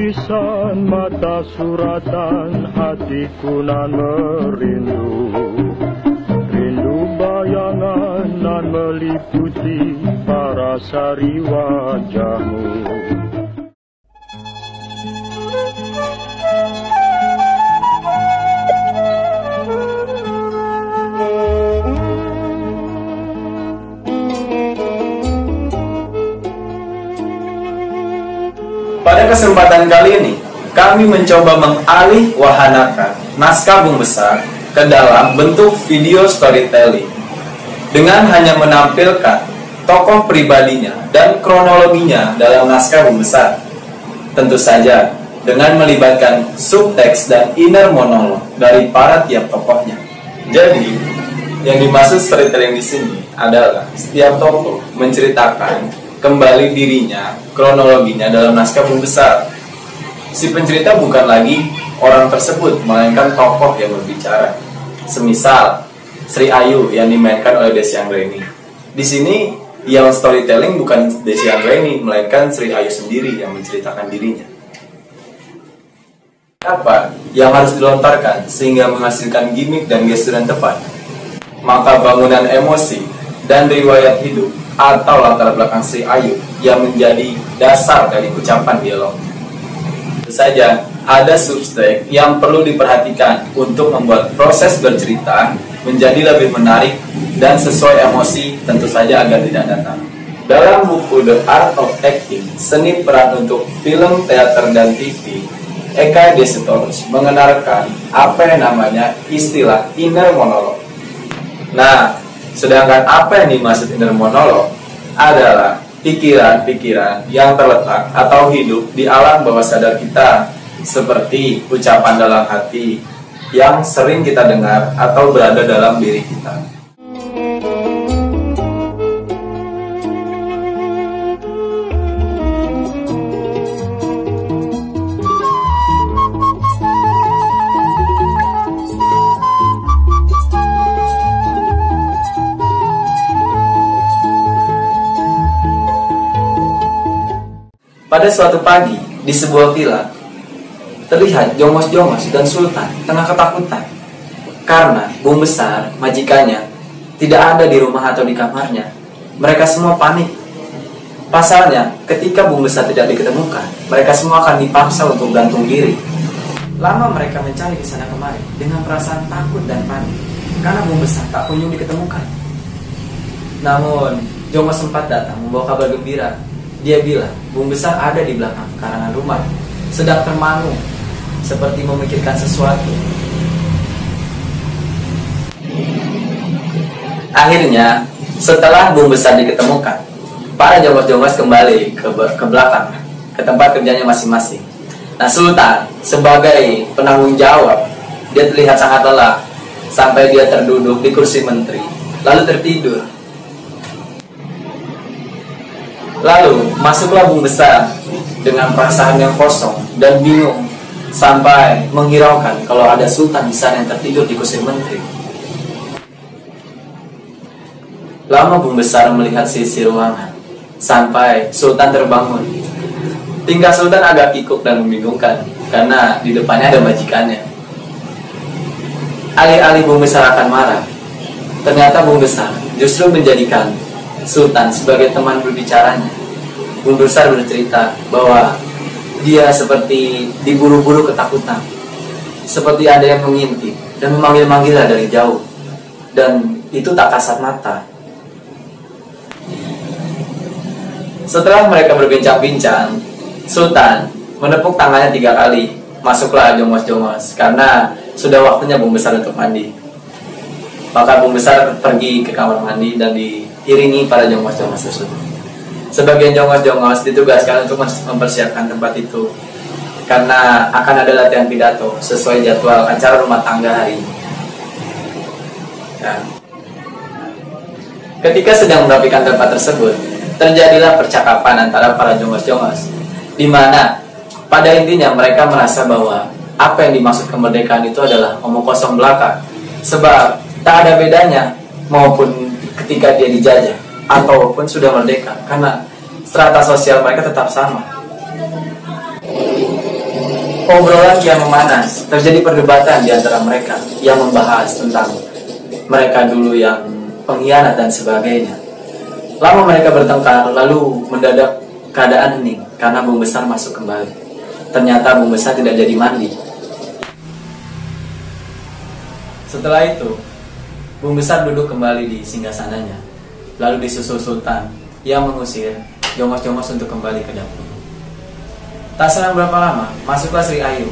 tulisan mata suratan, hatiku nan merindu. Rindu bayangan nan meliputi parasari wajahmu. Pada kesempatan kali ini, kami mencoba mengalih wahanakan naskah Bung Besar ke dalam bentuk video storytelling dengan hanya menampilkan tokoh pribadinya dan kronologinya dalam naskah Bung Besar. Tentu saja dengan melibatkan subteks dan inner monolog dari para tiap tokohnya. Jadi, yang dimaksud storytelling di sini adalah setiap tokoh menceritakan kembali dirinya, kronologinya dalam naskah Bung Besar. Si pencerita bukan lagi orang tersebut, melainkan tokoh yang berbicara. Semisal Sri Ayu yang dimainkan oleh Desi Anggreni. Di sini yang storytelling bukan Desi Anggreni, melainkan Sri Ayu sendiri yang menceritakan dirinya. Apa yang harus dilontarkan sehingga menghasilkan gimmick dan gestur yang tepat? Maka bangunan emosi dan riwayat hidup atau latar belakang Sri Ayu yang menjadi dasar dari ucapan dialog. Tentu saja ada subtext yang perlu diperhatikan untuk membuat proses bercerita menjadi lebih menarik dan sesuai emosi, tentu saja agar tidak datar. Dalam buku The Art of Acting, Seni Peran untuk Film, Teater, dan TV, Eka Desitorus mengenalkan apa yang namanya istilah inner monolog. Nah, sedangkan apa yang dimaksud inner monolog adalah pikiran-pikiran yang terletak atau hidup di alam bawah sadar kita, seperti ucapan dalam hati yang sering kita dengar atau berada dalam diri kita. Pada suatu pagi, di sebuah villa, terlihat Jongos-Jongos dan Sultan tengah ketakutan karena Bung Besar, majikannya, tidak ada di rumah atau di kamarnya. Mereka semua panik. Pasalnya, ketika Bung Besar tidak diketemukan, mereka semua akan dipaksa untuk gantung diri. Lama mereka mencari di sana kemari dengan perasaan takut dan panik karena Bung Besar tak kunjung diketemukan. Namun, Jongos sempat datang membawa kabar gembira. Dia bilang, Bung Besar ada di belakang karangan rumah, sedang termangu, seperti memikirkan sesuatu. Akhirnya, setelah Bung Besar diketemukan, para jongos-jongos kembali ke belakang, ke tempat kerjanya masing-masing. Nah, Sultan, sebagai penanggung jawab, dia terlihat sangat lelah, sampai dia terduduk di kursi menteri, lalu tertidur. Lalu masuklah Bung Besar dengan perasaan yang kosong dan bingung, sampai menghiraukan kalau ada Sultan di sana yang tertidur di kursi menteri. Lama Bung Besar melihat sisi ruangan, sampai Sultan terbangun. Tingkah Sultan agak kikuk dan membingungkan, karena di depannya ada majikannya. Alih-alih Bung Besar akan marah, ternyata Bung Besar justru menjadikan Sultan sebagai teman berbicaranya. Bung Besar bercerita bahwa dia seperti diburu-buru ketakutan, seperti ada yang mengintip dan memanggil-manggilnya dari jauh, dan itu tak kasat mata. Setelah mereka berbincang-bincang, Sultan menepuk tangannya 3 kali. Masuklah jongos-jongos karena sudah waktunya Bung Besar untuk mandi. Maka Bung Besar pergi ke kamar mandi dan diiringi para jongos-jongos tersebut. Sebagian jongos-jongos ditugaskan untuk mempersiapkan tempat itu karena akan ada latihan pidato sesuai jadwal acara rumah tangga hari ini. Ya. Ketika sedang merapikan tempat tersebut, terjadilah percakapan antara para jongos-jongos, di mana pada intinya mereka merasa bahwa apa yang dimaksud kemerdekaan itu adalah omong kosong belaka, sebab tak ada bedanya maupun ketika dia dijajah ataupun sudah merdeka, karena strata sosial mereka tetap sama. Obrolan kian memanas, terjadi perdebatan di antara mereka yang membahas tentang mereka dulu yang pengkhianat dan sebagainya. Lama mereka bertengkar, lalu mendadak keadaan hening karena Bung Besar masuk kembali. Ternyata Bung Besar tidak jadi mandi. Setelah itu, Bung Besar duduk kembali di singgasananya. Lalu disusul Sultan yang mengusir jongos-jongos untuk kembali ke dapur. Tak selang berapa lama, masuklah Sri Ayu.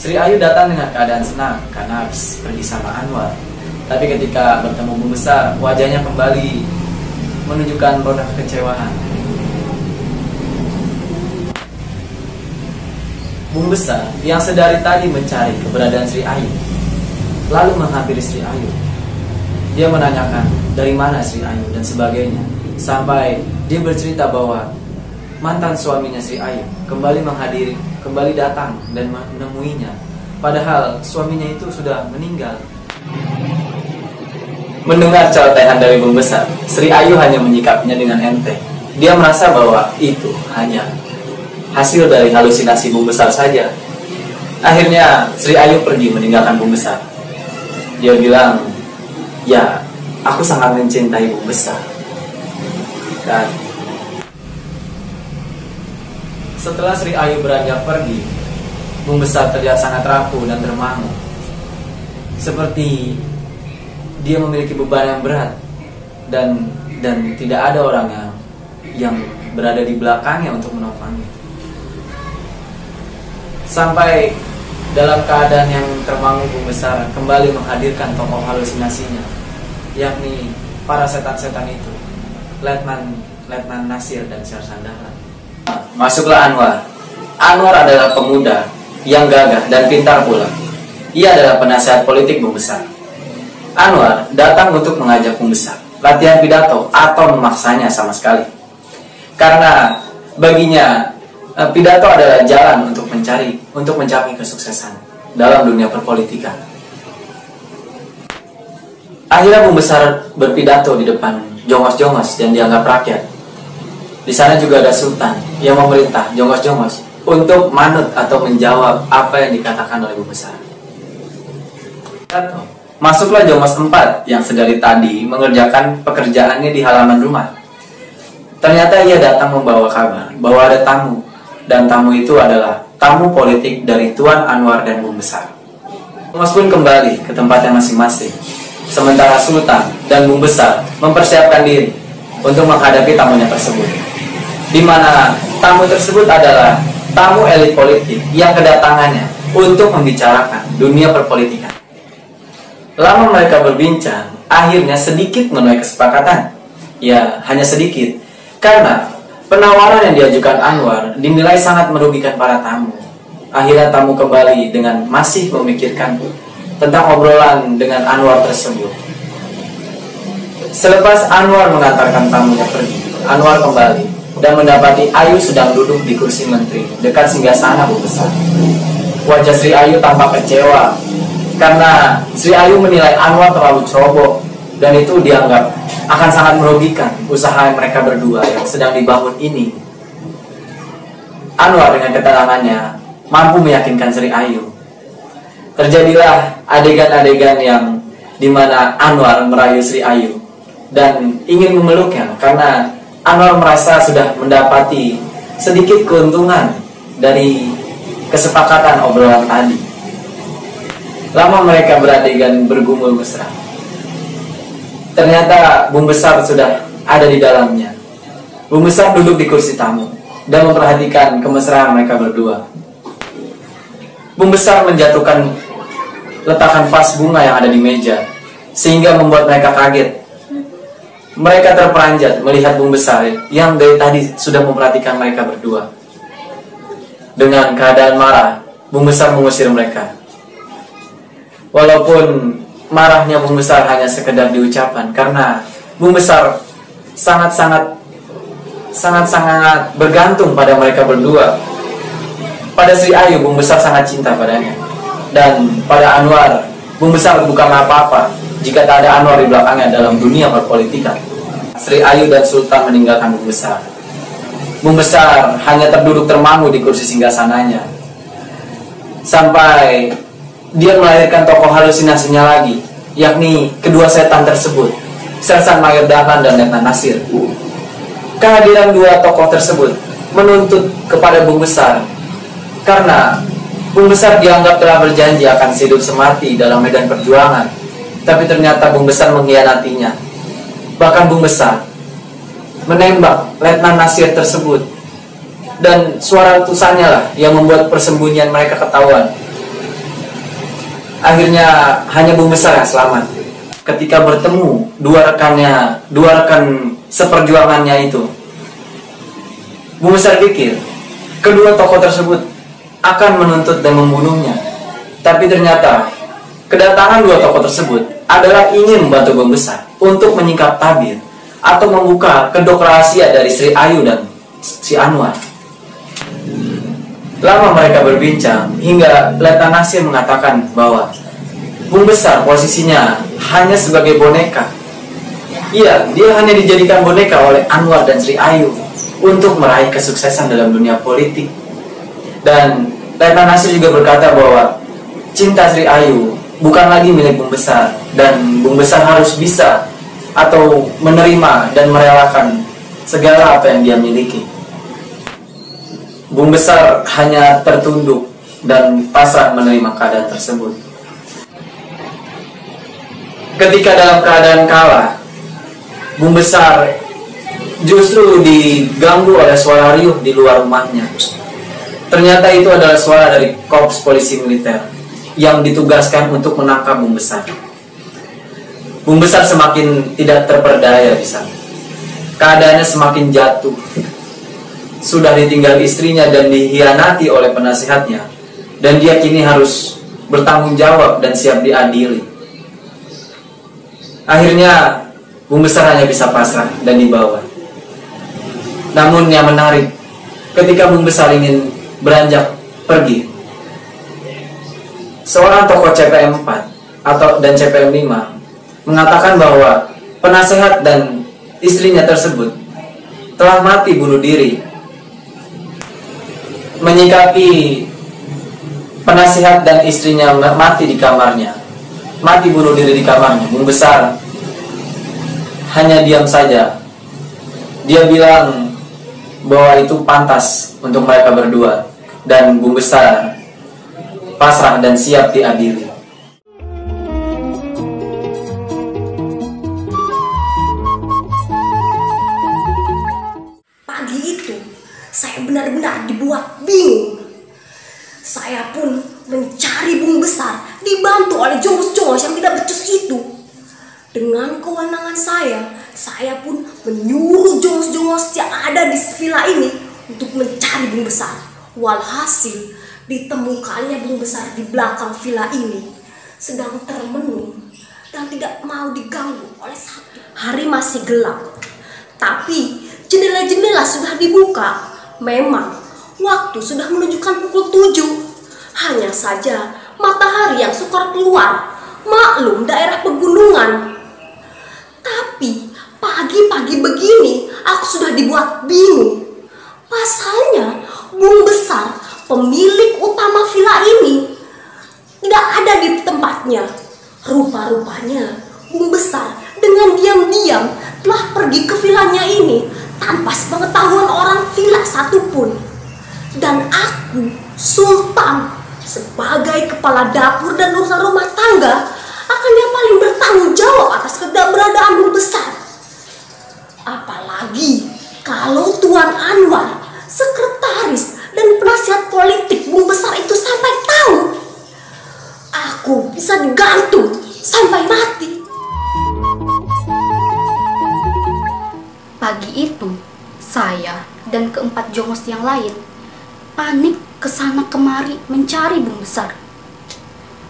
Sri Ayu datang dengan keadaan senang karena habis pergi sama Anwar. Tapi ketika bertemu Bung Besar, wajahnya kembali menunjukkan roda kekecewaan. Bung Besar yang sedari tadi mencari keberadaan Sri Ayu, lalu menghampiri Sri Ayu. Dia menanyakan dari mana Sri Ayu dan sebagainya, sampai dia bercerita bahwa mantan suaminya Sri Ayu kembali datang dan menemuinya, padahal suaminya itu sudah meninggal. Mendengar celotehan dari Bung Besar, Sri Ayu hanya menyikapinya dengan enteng. Dia merasa bahwa itu hanya hasil dari halusinasi Bung Besar saja. Akhirnya Sri Ayu pergi meninggalkan Bung Besar. Dia bilang, "Ya, aku sangat mencintai Bung Besar." Dan setelah Sri Ayu beranjak pergi, Bung Besar terlihat sangat rapuh dan termangu, seperti dia memiliki beban yang berat dan tidak ada orang yang berada di belakangnya untuk menopangnya. Sampai dalam keadaan yang termangu, Bung Besar kembali menghadirkan tokoh halusinasinya, yakni para setan-setan itu, Letnan Nasir dan Sersan Dahlan. Masuklah Anwar. Anwar adalah pemuda yang gagah dan pintar pula. Ia adalah penasihat politik Bung Besar. Anwar datang untuk mengajak Bung Besar latihan pidato atau memaksanya sama sekali. Karena baginya pidato adalah jalan untuk mencapai kesuksesan dalam dunia perpolitikan. Akhirnya Bung Besar berpidato di depan jongos-jongos yang dianggap rakyat. Di sana juga ada Sultan yang memerintah jongos-jongos untuk manut atau menjawab apa yang dikatakan oleh Bung Besar. Masuklah jongos 4 yang sedari tadi mengerjakan pekerjaannya di halaman rumah. Ternyata ia datang membawa kabar bahwa ada tamu, dan tamu itu adalah tamu politik dari Tuan Anwar dan Bung Besar. Jongos pun kembali ke tempatnya masing-masing. Sementara Sultan dan Bung Besar mempersiapkan diri untuk menghadapi tamunya tersebut, di mana tamu tersebut adalah tamu elit politik yang kedatangannya untuk membicarakan dunia perpolitikan. Lama mereka berbincang, akhirnya sedikit menuai kesepakatan. Ya, hanya sedikit, karena penawaran yang diajukan Anwar dinilai sangat merugikan para tamu. Akhirnya tamu kembali dengan masih memikirkan tentang obrolan dengan Anwar tersebut. Selepas Anwar mengantarkan tamunya pergi, Anwar kembali dan mendapati Ayu sedang duduk di kursi menteri dekat singgasana Bung Besar. Wajah Sri Ayu tampak kecewa karena Sri Ayu menilai Anwar terlalu ceroboh, dan itu dianggap akan sangat merugikan usaha mereka berdua yang sedang dibangun ini. Anwar dengan ketenangannya mampu meyakinkan Sri Ayu. Terjadilah adegan-adegan yang dimana Anwar merayu Sri Ayu dan ingin memeluknya karena Anwar merasa sudah mendapati sedikit keuntungan dari kesepakatan obrolan tadi. Lama mereka beradegan bergumul mesra. Ternyata Bung Besar sudah ada di dalamnya. Bung Besar duduk di kursi tamu dan memperhatikan kemesraan mereka berdua. Bung Besar menjatuhkan letakan vas bunga yang ada di meja, sehingga membuat mereka kaget. Mereka terperanjat melihat Bung Besar yang dari tadi sudah memperhatikan mereka berdua. Dengan keadaan marah, Bung Besar mengusir mereka. Walaupun marahnya Bung Besar hanya sekedar diucapkan, karena Bung Besar sangat-sangat bergantung pada mereka berdua. Pada Sri Ayu, Bung Besar sangat cinta padanya. Dan pada Anwar, Bung Besar bukan apa-apa jika tak ada Anwar di belakangnya dalam dunia perpolitikan. Sri Ayu dan Sultan meninggalkan Bung Besar. Bung Besar hanya terduduk termangu di kursi singgasananya. sampai dia melahirkan tokoh halusinasinya lagi, yakni kedua setan tersebut, Sersan Mayor Dahlan dan Letnan Nasir. Kehadiran dua tokoh tersebut menuntut kepada Bung Besar, karena Bung Besar dianggap telah berjanji akan hidup semati dalam medan perjuangan, tapi ternyata Bung Besar mengkhianatinya. Bahkan Bung Besar menembak Letnan Nasir tersebut, dan suara letusannya lah yang membuat persembunyian mereka ketahuan. Akhirnya hanya Bung Besar yang selamat. Ketika bertemu dua rekan seperjuangannya itu, Bung Besar pikir kedua tokoh tersebut akan menuntut dan membunuhnya. Tapi ternyata kedatangan dua tokoh tersebut adalah ingin membantu Bung Besar untuk menyingkap tabir atau membuka kedok rahasia dari Sri Ayu dan si Anwar. Lama mereka berbincang hingga Letnan Nasir mengatakan bahwa Bung Besar posisinya hanya sebagai boneka. Iya, dia hanya dijadikan boneka oleh Anwar dan Sri Ayu untuk meraih kesuksesan dalam dunia politik. Dan Letnan Nasir juga berkata bahwa cinta Sri Ayu bukan lagi milik Bung Besar, dan Bung Besar harus bisa atau menerima dan merelakan segala apa yang dia miliki. Bung Besar hanya tertunduk dan pasrah menerima keadaan tersebut. Ketika dalam keadaan kalah, Bung Besar justru diganggu oleh suara riuh di luar rumahnya. Ternyata itu adalah suara dari Korps Polisi Militer yang ditugaskan untuk menangkap Bung Besar. Bung Besar semakin tidak terperdaya di sana. Keadaannya semakin jatuh. Sudah ditinggal istrinya dan dikhianati oleh penasihatnya, dan dia kini harus bertanggung jawab dan siap diadili. Akhirnya Bung Besar hanya bisa pasrah dan dibawa. Namun yang menarik, ketika Bung Besar ingin beranjak pergi, seorang tokoh CPM 4 dan CPM 5 mengatakan bahwa penasehat dan istrinya tersebut telah mati bunuh diri. Menyikapi penasihat dan istrinya mati di kamarnya, mati bunuh diri di kamarnya, Bung Besar hanya diam saja. Dia bilang bahwa itu pantas untuk mereka berdua, dan Bung Besar pasrah dan siap diadili. Pagi itu saya benar-benar dibuat bingung. Saya pun mencari Bung Besar, dibantu oleh jongos-jongos yang tidak becus itu. Dengan kewenangan saya pun menyuruh jongos-jongos yang ada di villa ini untuk mencari Bung Besar. Walhasil ditemukannya Bung Besar di belakang villa ini, sedang termenung dan tidak mau diganggu oleh satu. Hari masih gelap, tapi jendela-jendela sudah dibuka. Memang waktu sudah menunjukkan pukul 7. Hanya saja matahari yang sukar keluar. Maklum daerah pegunungan. Tapi pagi-pagi begini aku sudah dibuat bingung. Pasalnya Bung Besar, pemilik utama villa ini, tidak ada di tempatnya. Rupa-rupanya Bung Besar dengan diam-diam telah pergi ke villanya ini tanpa sepengetahuan orang villa satupun. Dan aku, Sultan, sebagai kepala dapur dan urusan rumah tangga, akan yang paling bertanggung jawab atas keberadaan Bung Besar. Apalagi kalau Tuan Anwar, sekretaris dan penasihat politik Bung Besar itu sampai tahu, aku bisa digantung sampai mati. Pagi itu, saya dan keempat jongos yang lain panik kesana kemari mencari Bung Besar.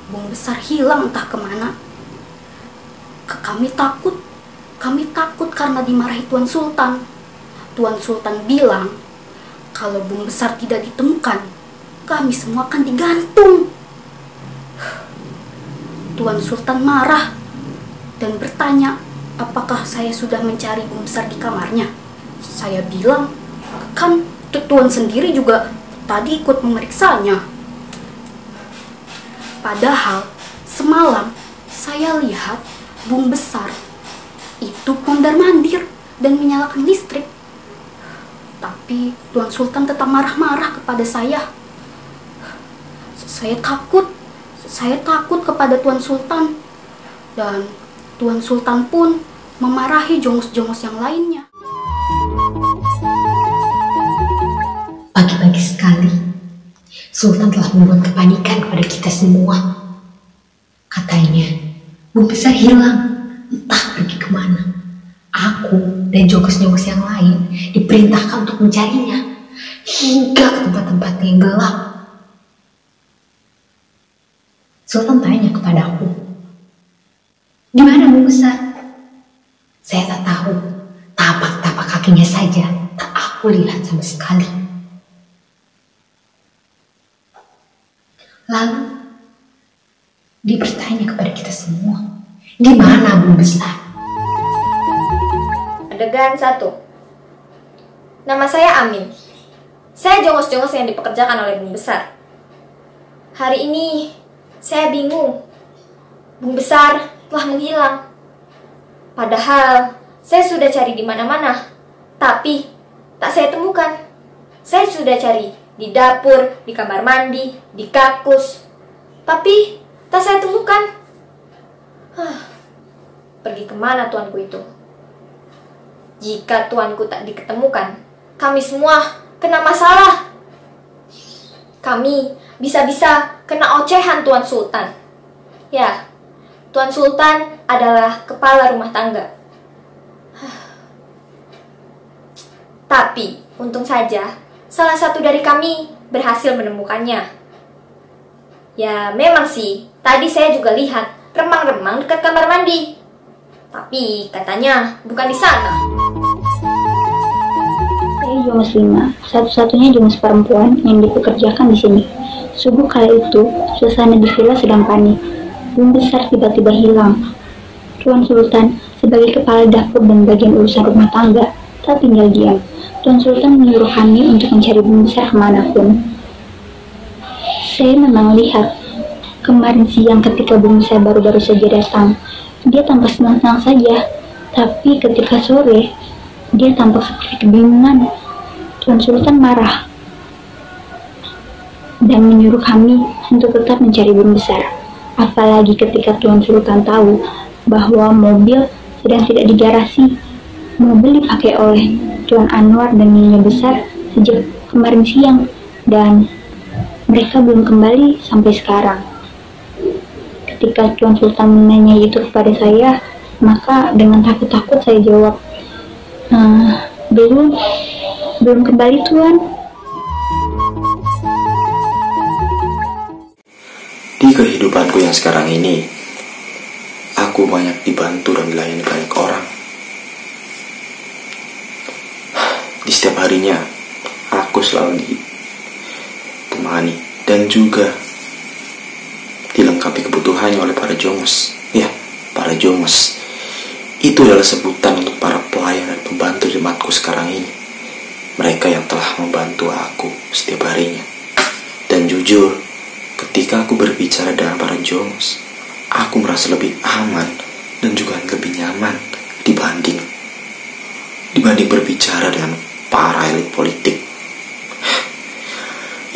Bung Besar hilang entah kemana. Kami takut karena dimarahi Tuan Sultan. Tuan Sultan bilang kalau Bung Besar tidak ditemukan, kami semua akan digantung. Tuan Sultan marah dan bertanya apakah saya sudah mencari Bung Besar di kamarnya. Saya bilang, kan Tuan sendiri juga tadi ikut memeriksanya. Padahal semalam saya lihat Bung Besar itu mondar-mandir dan menyalakan listrik. Tapi Tuan Sultan tetap marah-marah kepada saya. Saya takut kepada Tuan Sultan. Dan Tuan Sultan pun memarahi jongos-jongos yang lainnya. Pagi-pagi sekali, Sultan telah membuat kepanikan kepada kita semua. Katanya, Bung Besar hilang, entah pergi kemana. Aku dan jongos-jongos yang lain diperintahkan untuk mencarinya hingga ke tempat-tempat yang gelap. Sultan tanya kepadaku, "Di mana Bung Besar?" Saya tak tahu, tapak-tapak kakinya saja tak aku lihat sama sekali. Lalu, dia bertanya kepada kita semua, "Di mana Bung Besar?" Adegan 1. Nama saya Amin. Saya jongos-jongos yang dipekerjakan oleh Bung Besar. Hari ini, saya bingung. Bung Besar telah menghilang. Padahal, saya sudah cari di mana-mana, tapi tak saya temukan. Saya sudah cari di dapur, di kamar mandi, di kakus, tapi tak saya temukan. Pergi kemana tuanku itu? Jika tuanku tak diketemukan, kami semua kena masalah. Kami bisa-bisa kena ocehan Tuan Sultan. Ya, Tuan Sultan adalah kepala rumah tangga. Tapi, untung saja, salah satu dari kami berhasil menemukannya. Ya, memang sih, tadi saya juga lihat remang-remang dekat kamar mandi. Tapi, katanya bukan di sana. Saya Jongos 5, satu-satunya jongos perempuan yang dipekerjakan di sini. Subuh kala itu, suasana di villa sedang panik. Bung Besar tiba-tiba hilang. Tuan Sultan sebagai kepala dapur dan bagian urusan rumah tangga tak tinggal diam. Tuan Sultan menyuruh kami untuk mencari Bung Besar kemanapun. Saya memang lihat kemarin siang ketika Bung Besar baru-baru saja datang, dia tampak senang-senang saja. Tapi ketika sore, dia tampak seperti kebingungan. Tuan Sultan marah dan menyuruh kami untuk tetap mencari Bung Besar. Apalagi ketika Tuan Sultan tahu bahwa mobil sedang tidak di garasi. Mobil dipakai oleh Tuan Anwar dan Nyonya Besar sejak kemarin siang, dan mereka belum kembali sampai sekarang. Ketika Tuan Sultan menanya itu kepada saya, maka dengan takut-takut saya jawab, belum kembali Tuan. Di kehidupanku yang sekarang ini, aku banyak dibantu dan dilayani banyak orang. Di setiap harinya, aku selalu ditemani dan juga dilengkapi kebutuhannya oleh para jongos. Ya, para jongos. Itu adalah sebutan untuk para pelayan dan pembantu jemaatku sekarang ini. Mereka yang telah membantu aku setiap harinya. Dan jujur, ketika aku berbicara dengan para jongos, aku merasa lebih aman dan juga lebih nyaman dibanding berbicara dengan para elit politik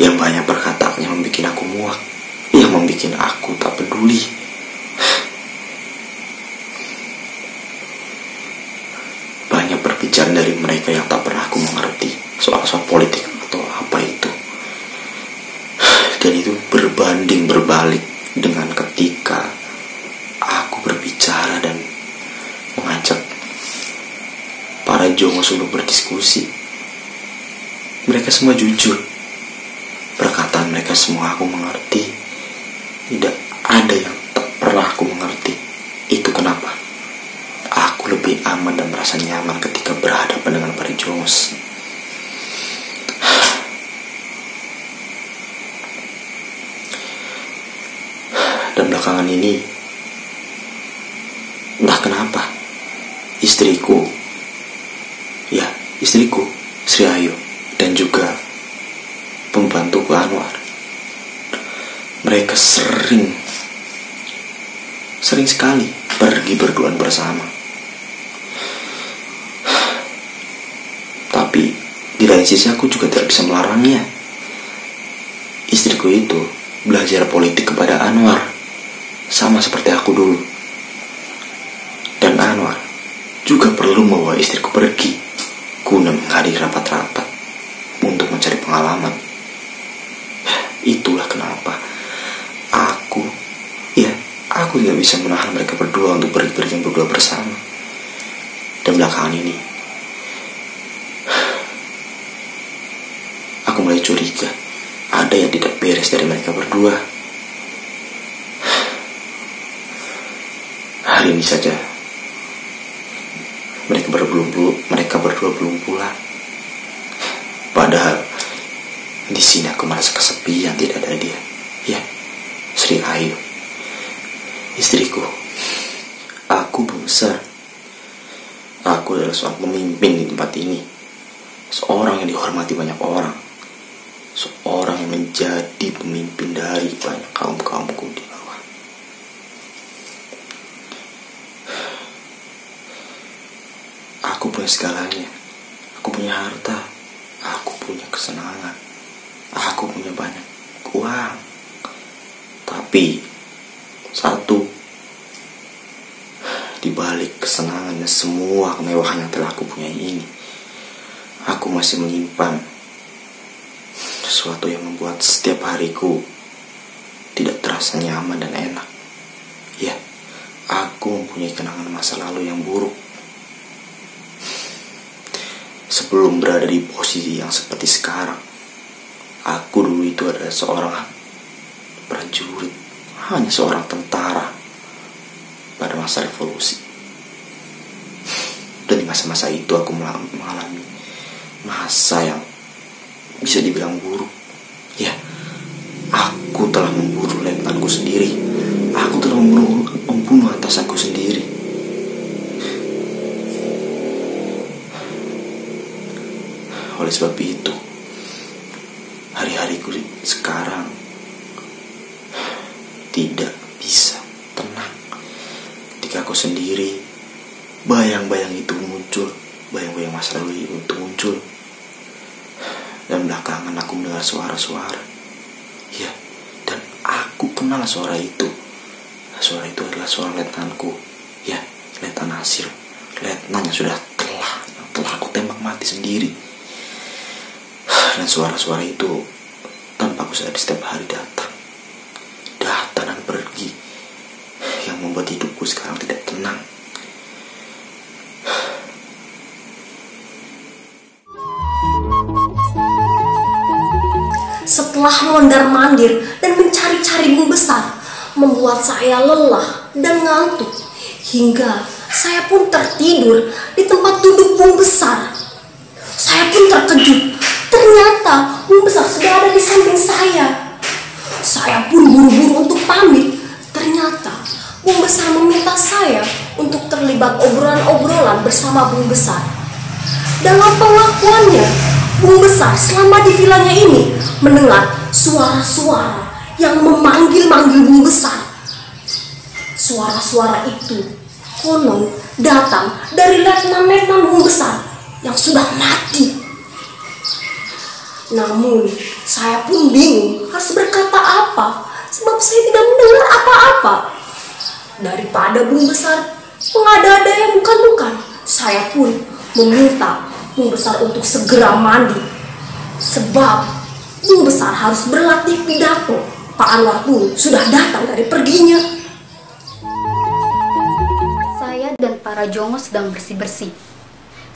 yang banyak perkataannya membuat aku muak, yang membuat aku tak peduli. Banyak perbicaraan dari mereka yang tak pernah aku mengerti soal-soal politik atau apa itu. Dan itu berbanding berbalik dengan ketika aku berbicara dan mengajak para jongos untuk berdiskusi. Mereka semua jujur. Perkataan mereka semua aku mengerti. Tidak ada yang tak pernah aku mengerti. Itu kenapa aku lebih aman dan merasa nyaman ketika berhadapan dengan para jongos. Dan belakangan ini, entah kenapa, istriku Sri Ayu dan juga pembantuku Anwar mereka sering sekali pergi berduaan bersama. Tapi di lain sisi aku juga tidak bisa melarangnya. Istriku itu belajar politik kepada Anwar, sama seperti aku dulu. Dan Anwar juga perlu membawa istriku pergi guna menghadiri rapat-rapat untuk mencari pengalaman. Itulah kenapa aku tidak bisa menahan mereka berdua untuk pergi-pergi berdua bersama. Dan belakangan ini aku mulai curiga ada yang tidak beres dari mereka berdua. Hari ini saja mereka berdua belum pulang. Padahal di sini aku merasa kesepian tidak ada dia. Ya, Sri Ayu, istriku. Aku besar. Aku adalah seorang pemimpin di tempat ini. Seorang yang dihormati banyak orang. Seorang yang menjadi pemimpin dari banyak kaum-kaumku di bawah. Aku punya segalanya. Aku punya harta. Aku punya kesenangan. Aku punya banyak uang. Tapi satu, di balik kesenangan dan semua kemewahan yang telah aku punya ini, aku masih menyimpan sesuatu yang membuat setiap hariku tidak terasa nyaman dan enak. Ya, aku mempunyai kenangan masa lalu yang buruk. Sebelum berada di posisi yang seperti sekarang, aku dulu itu adalah seorang prajurit, hanya seorang tentara pada masa revolusi. Dan di masa-masa itu aku mengalami masa yang bisa dibilang buruk. Ya, aku telah membunuh letnanku sendiri. Aku telah membunuh atasanku sendiri. Oleh sebab itu, hari-hariku sekarang tidak bisa tenang. Ketika aku sendiri, bayang-bayang itu muncul, bayang-bayang masa lalu itu muncul. Dan belakangan aku mendengar suara-suara. Ya, dan aku kenal suara itu. Suara itu adalah suara letnanku. Ya, Letnan Nasir. Letnan yang telah aku tembak mati sendiri. Dan suara-suara itu tanpa aku sadari setiap hari datang dan pergi, yang membuat hidupku sekarang tidak tenang. Setelah mondar-mandir dan mencari-cari bung besar, membuat saya lelah dan ngantuk, hingga saya pun tertidur di tempat duduk bung besar. Saya pun terkejut, ternyata bung besar sudah ada di samping saya. Saya pun buru-buru untuk pamit. Ternyata bung besar meminta saya untuk terlibat obrolan-obrolan bersama bung besar. Dalam pengakuannya, bung besar selama di vilanya ini mendengar suara-suara yang memanggil-manggil bung besar. Suara-suara itu konon datang dari letnan-letnan bung besar yang sudah mati. Namun saya pun bingung harus berkata apa, sebab saya tidak mendengar apa-apa. Daripada bung besar mengada-ada yang bukan-bukan, saya pun meminta bung besar untuk segera mandi, sebab bung besar harus berlatih pidato. Pak Anwar pun sudah datang dari perginya. Saya dan para jongo sedang bersih-bersih.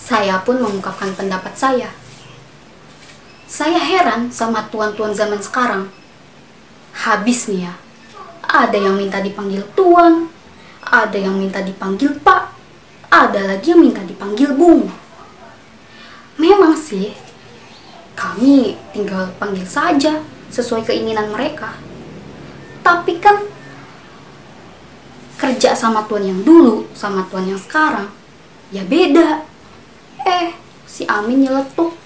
Saya pun mengungkapkan pendapat saya. Saya heran sama tuan-tuan zaman sekarang. Habis nih ya, ada yang minta dipanggil tuan, ada yang minta dipanggil pak, ada lagi yang minta dipanggil bung. Memang sih, kami tinggal panggil saja sesuai keinginan mereka. Tapi kan kerja sama tuan yang dulu sama tuan yang sekarang ya beda. Si Amin nyeletuk,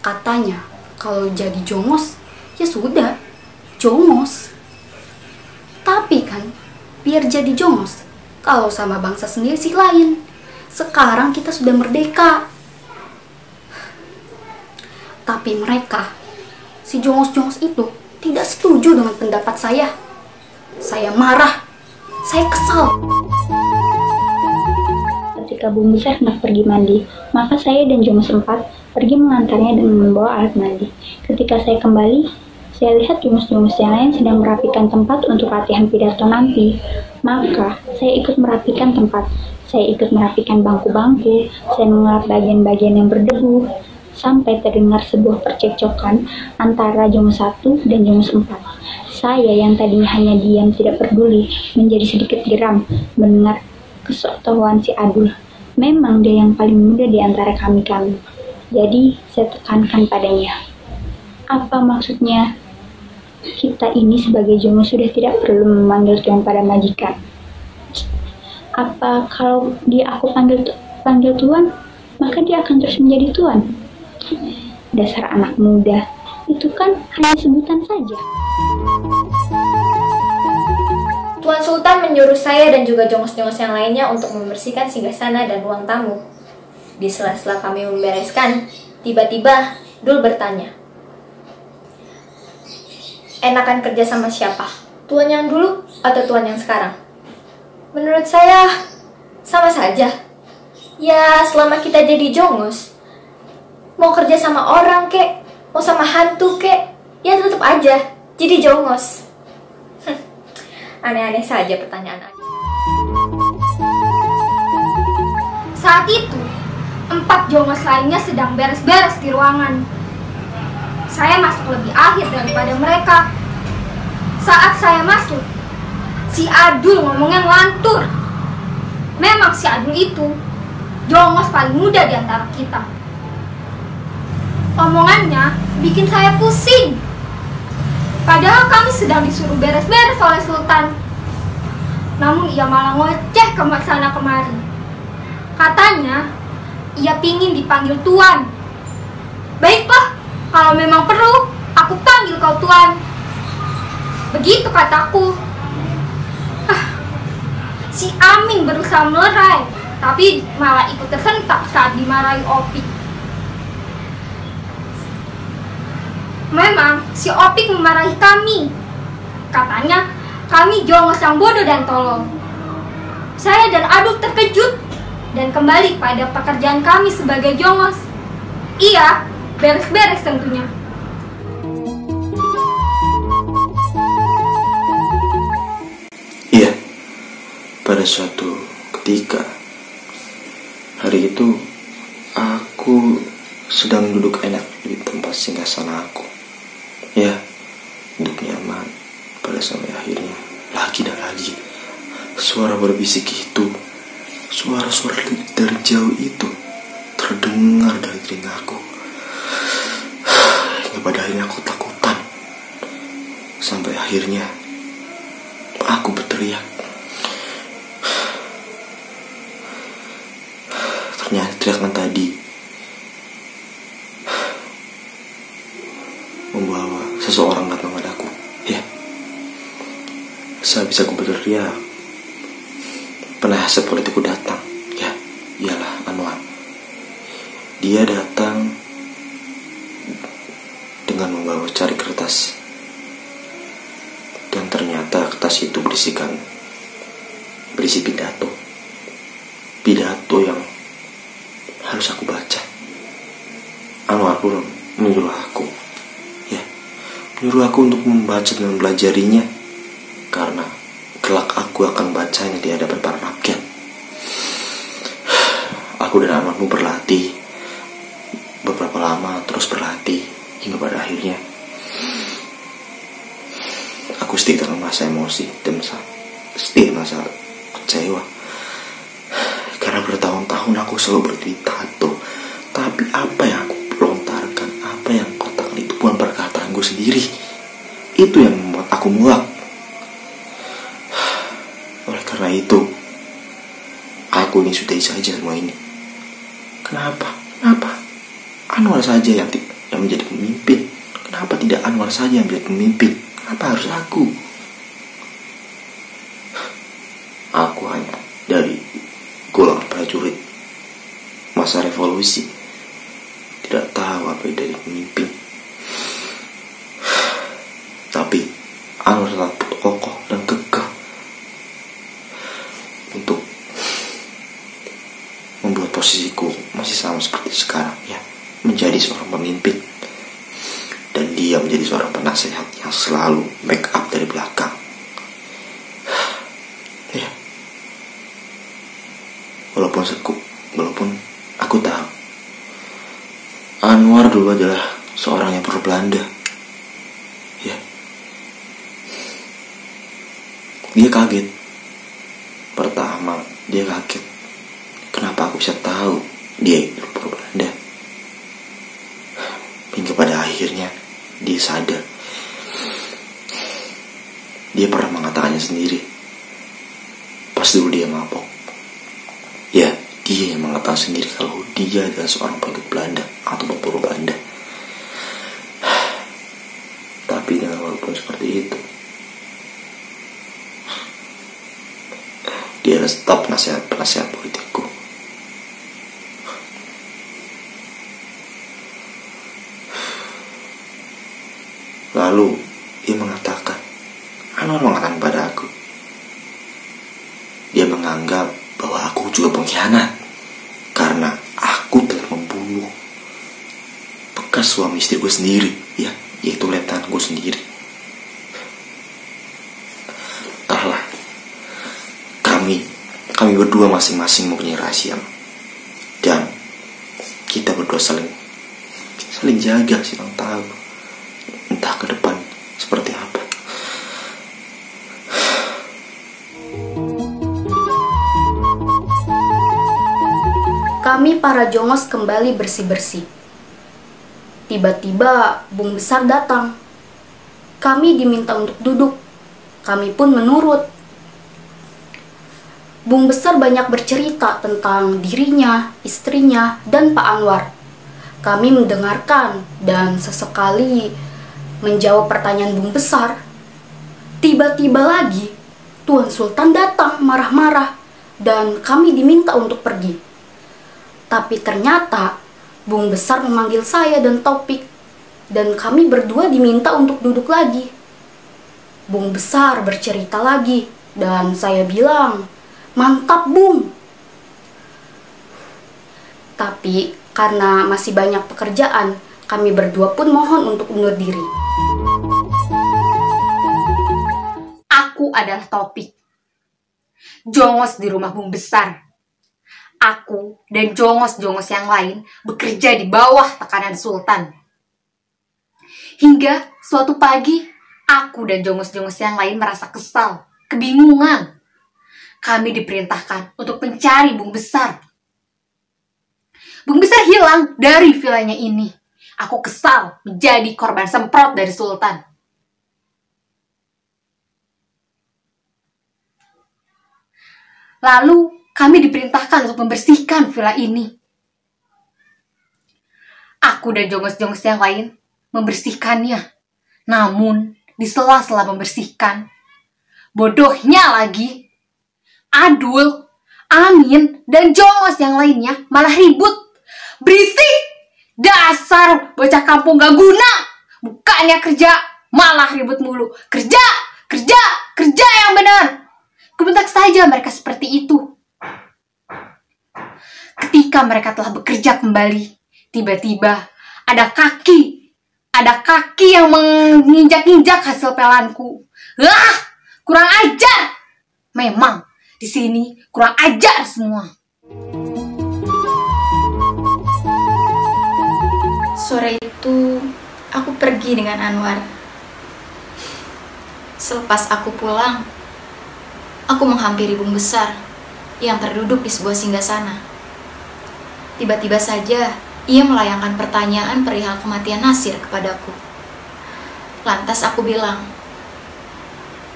katanya kalau jadi jongos ya sudah jongos, kan? Biar jadi jongos. Kalau sama bangsa sendiri sih lain. Sekarang kita sudah merdeka. Tapi mereka, si jongos-jongos itu tidak setuju dengan pendapat saya. Saya marah. Saya kesal. Ketika Bung Besar hendak pergi mandi, maka saya dan Jongos 4 pergi mengantarnya dengan membawa alat mandi. Ketika saya kembali, saya lihat jongos-jongos yang lain sedang merapikan tempat untuk latihan pidato nanti. Maka, saya ikut merapikan tempat. Saya ikut merapikan bangku-bangku. Saya mengelap bagian-bagian yang berdebu. Sampai terdengar sebuah percekcokan antara Jongos 1 dan Jongos 4. Saya yang tadinya hanya diam tidak peduli, menjadi sedikit geram mendengar kesoktohan si Adul. Memang dia yang paling muda di antara kami-kami. Jadi, saya tekankan padanya. Apa maksudnya? Kita ini sebagai jongos sudah tidak perlu memanggil tuan pada majikan. Apa kalau dia aku panggil tuan, maka dia akan terus menjadi tuan? Dasar anak muda, itu kan hanya sebutan saja. Tuan Sultan menyuruh saya dan juga jongos-jongos yang lainnya untuk membersihkan singgasana dan ruang tamu. Di sela-sela kami membereskan, tiba-tiba Dul bertanya, enakan kerja sama siapa? Tuan yang dulu atau tuan yang sekarang? Menurut saya, sama saja. Ya, selama kita jadi jongos, mau kerja sama orang kek, mau sama hantu kek, ya tetap aja jadi jongos. Aneh-aneh saja pertanyaan Anda. Saat itu, 4 jongos lainnya sedang beres-beres di ruangan. Saya masuk lebih akhir daripada mereka. Saat saya masuk, si Adul ngomongnya ngelantur. Memang si Adul itu jongos paling muda di antara kita. Omongannya bikin saya pusing. Padahal kami sedang disuruh beres-beres oleh Sultan. Namun ia malah ngoceh ke sana kemari. Katanya, ia pingin dipanggil tuan. Baiklah, kalau memang perlu, aku panggil kau tuan. Begitu kataku. Si Amin berusaha melerai, tapi malah ikut tersentak saat dimarahi Opik. Memang si Opik memarahi kami. Katanya kami jongos yang bodoh dan tolol. Saya dan Adul terkejut dan kembali pada pekerjaan kami sebagai jongos. Iya, beres-beres tentunya. Iya, pada suatu ketika hari itu aku sedang duduk enak di tempat singgasana aku. Ya, duduk nyaman. Pada sampai akhirnya lagi dan lagi suara berbisik itu, suara-suara dari jauh itu terdengar dari telingaku. Hingga pada akhirnya aku takutan. Sampai akhirnya aku berteriak. Ternyata teriakan tadi membawa seseorang datang padaku. Ya, sehabis aku berteriak, penasihat politikku datang. Ya, ialah Anwar. Dia datang dengan membawa cari kertas. Dan ternyata kertas itu berisi pidato. Pidato yang harus aku baca. Anwar pun menyuruh aku. Nyuruh aku untuk membaca dan mempelajarinya, karena kelak aku akan bacanya di hadapan para rakyat. Aku dan Anwar pun berlatih beberapa lama, terus berlatih hingga pada akhirnya aku sedikit merasa emosi dan sedikit merasa kecewa, karena bertahun-tahun aku selalu berpidato, tapi apa yang aku lontarkan, apa yang aku katakan itu bukan perkataanku sendiri. Itu yang membuat aku muak. Oleh karena itu, aku ingin sudahi saja semua ini. Kenapa? Anwar saja yang menjadi pemimpin. Kenapa tidak Anwar saja yang menjadi pemimpin? Kenapa harus aku? delusi, tidak tahu apa itu dari mimpi. Tapi Anwar tetap kokoh dan kekeh untuk membuat posisiku masih sama seperti sekarang, ya, menjadi seorang pemimpin, dan dia menjadi seorang penasehat yang selalu backup dari belakang. Ya, walaupun aku tahu Anwar dulu adalah seorang yang Belanda. Ya, dia kaget. Pertama, dia kaget. Kenapa aku bisa tahu dia itu Belanda? Hingga pada akhirnya dia sadar. Dia pernah mengatakannya sendiri. Pas dulu dia mabok. Ya, dia yang mengatakan sendiri kalau dia adalah seorang pengikut Belanda atau pemburu Belanda. Tapi dengan walaupun seperti itu, dia adalah tetap penasihat politikku. Lalu dia mengatakan, Anwar mengatakan pada aku, dia menganggap bahwa aku juga pengkhianat karena aku telah membunuh bekas suami istriku sendiri, ya, yaitu letnan-gue sendiri. Entahlah, kami berdua masing-masing mempunyai rahasia, dan kita berdua saling jaga, saling tahu entah ke depan seperti apa. Kami para jongos kembali bersih-bersih. Tiba-tiba Bung Besar datang. Kami diminta untuk duduk. Kami pun menurut. Bung Besar banyak bercerita tentang dirinya, istrinya, dan Pak Anwar. Kami mendengarkan dan sesekali menjawab pertanyaan Bung Besar. Tiba-tiba lagi Tuan Sultan datang marah-marah dan kami diminta untuk pergi. Tapi ternyata Bung Besar memanggil saya dan Taufik, dan kami berdua diminta untuk duduk lagi. Bung Besar bercerita lagi dan saya bilang, "Mantap, Bung." Tapi karena masih banyak pekerjaan, kami berdua pun mohon untuk undur diri. Aku adalah Taufik, jongos di rumah Bung Besar. Aku dan jongos-jongos yang lain bekerja di bawah tekanan Sultan. Hingga suatu pagi, aku dan jongos-jongos yang lain merasa kesal, kebingungan. Kami diperintahkan untuk mencari Bung Besar. Bung Besar hilang dari vilanya ini. Aku kesal menjadi korban semprot dari Sultan. Lalu kami diperintahkan untuk membersihkan villa ini. Aku dan jongos-jongos yang lain membersihkannya. Namun, di sela-sela membersihkan, bodohnya lagi, Adul, Amin, dan jongos yang lainnya malah ribut. Berisik! Dasar bocah kampung gak guna! Bukannya kerja, malah ribut mulu. Kerja! Kerja! Kerja yang benar! Kubentak saja mereka seperti itu. Ketika mereka telah bekerja kembali, tiba-tiba ada kaki yang menginjak-injak hasil pelanku. Kurang ajar! Memang di sini kurang ajar semua. Sore itu aku pergi dengan Anwar. Selepas aku pulang, aku menghampiri Bung Besar yang terduduk di sebuah singgasana. Tiba-tiba saja ia melayangkan pertanyaan perihal kematian Nasir kepadaku. Lantas aku bilang,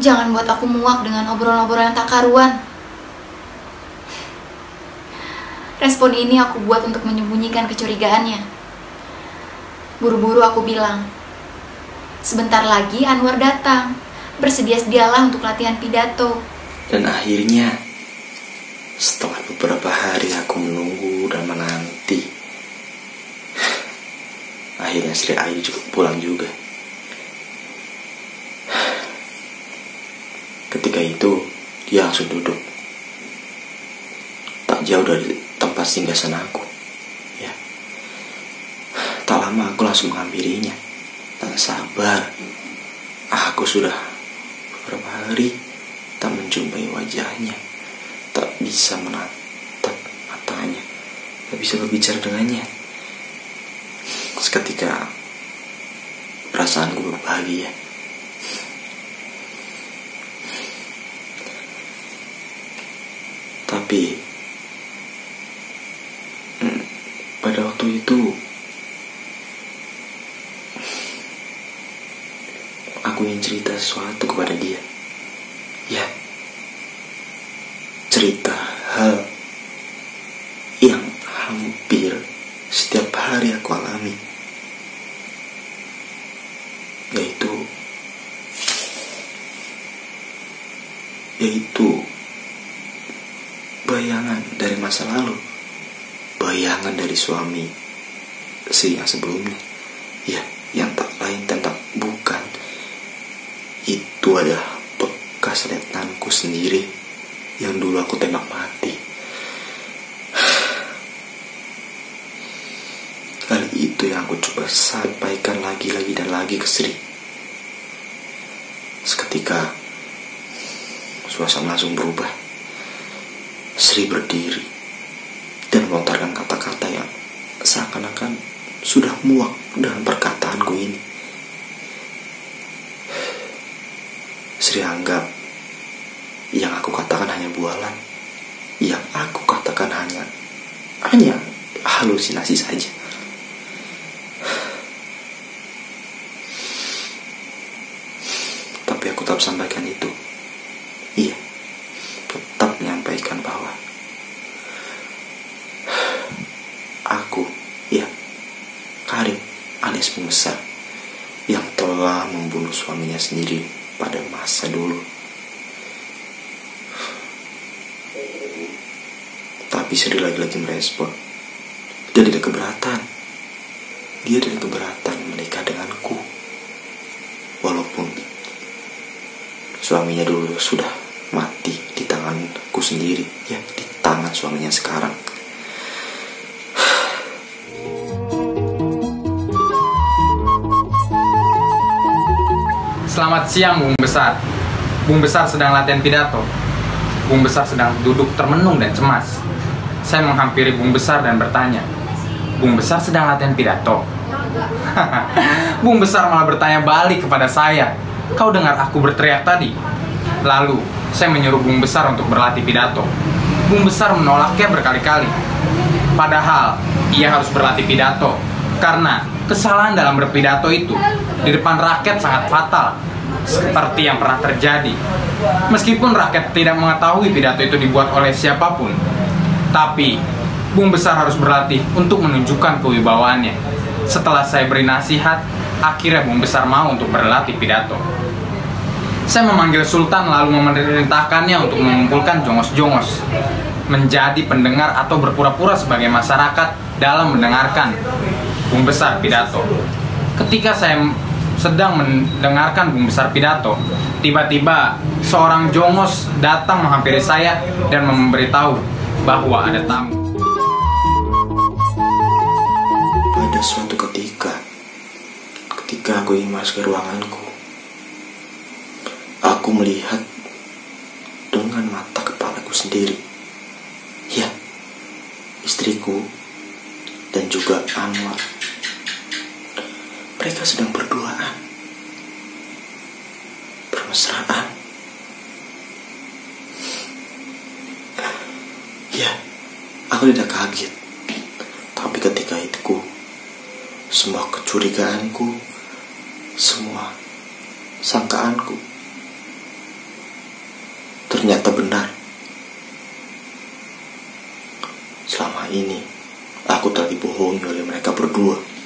"Jangan buat aku muak dengan obrolan-obrolan tak karuan." Respon ini aku buat untuk menyembunyikan kecurigaannya. Buru-buru aku bilang, "Sebentar lagi Anwar datang. Bersedia-sedialah untuk latihan pidato." Dan akhirnya, setelah beberapa hari aku menunggu dan menanti, akhirnya Sri Ayu juga pulang juga. Ketika itu dia langsung duduk tak jauh dari tempat singgasana aku. Ya, tak lama aku langsung menghampirinya. Tak sabar, aku sudah beberapa hari tak menjumpai wajahnya, tak bisa menatap matanya, tak bisa berbicara dengannya. Seketika perasaanku berbahagia. Tapi pada waktu itu aku ingin cerita sesuatu kepada dia. Ya, cerita hal yang hampir setiap hari aku alami, yaitu bayangan dari masa lalu, bayangan dari suami si yang sebelumnya. Ya, yang tak lain dan tak bukan, itu adalah bekas letnanku sendiri yang dulu aku tembak mati. Kali itu yang aku coba sampaikan lagi dan lagi ke Sri. Seketika suasana langsung berubah. Sri berdiri dan melontarkan kata-kata yang seakan-akan sudah muak dengan perkataanku ini. Sri anggap yang aku katakan hanya bualan, yang aku katakan hanya halusinasi saja. Tapi aku tetap sampaikan itu. Iya, tetap menyampaikan bahwa aku, ya, Karim alias Bung Besar, yang telah membunuh suaminya sendiri pada masa dulu. Tapi Sri lagi-lagi merespon. Dia tidak keberatan. Dia tidak keberatan menikah denganku. Walaupun suaminya dulu sudah mati di tanganku sendiri, ya, di tangan suaminya sekarang. Selamat siang, Bung Besar. Bung Besar sedang latihan pidato. Bung Besar sedang duduk termenung dan cemas. Saya menghampiri Bung Besar dan bertanya, Bung Besar sedang latihan pidato? Bung Besar malah bertanya balik kepada saya, kau dengar aku berteriak tadi? Lalu, saya menyuruh Bung Besar untuk berlatih pidato. Bung Besar menolaknya berkali-kali. Padahal, ia harus berlatih pidato. Karena kesalahan dalam berpidato itu di depan rakyat sangat fatal, seperti yang pernah terjadi. Meskipun rakyat tidak mengetahui pidato itu dibuat oleh siapapun, tapi Bung Besar harus berlatih untuk menunjukkan kewibawaannya. Setelah saya beri nasihat, akhirnya Bung Besar mau untuk berlatih pidato. Saya memanggil Sultan lalu memerintahkannya untuk mengumpulkan jongos-jongos, menjadi pendengar atau berpura-pura sebagai masyarakat dalam mendengarkan Bung Besar pidato. Ketika saya sedang mendengarkan Bung Besar pidato, tiba-tiba seorang jongos datang menghampiri saya dan memberitahu bahwa ada tamu. Pada suatu ketika aku ingin masuk ke ruanganku, aku melihat dengan mata kepalaku sendiri, ya, istriku dan juga Anwar. Mereka sedang berduaan, bermesraan. Ya, aku tidak kaget. Tapi ketika itu, semua kecurigaanku, semua sangkaanku ternyata benar. Selama ini aku telah dibohongi oleh mereka berdua.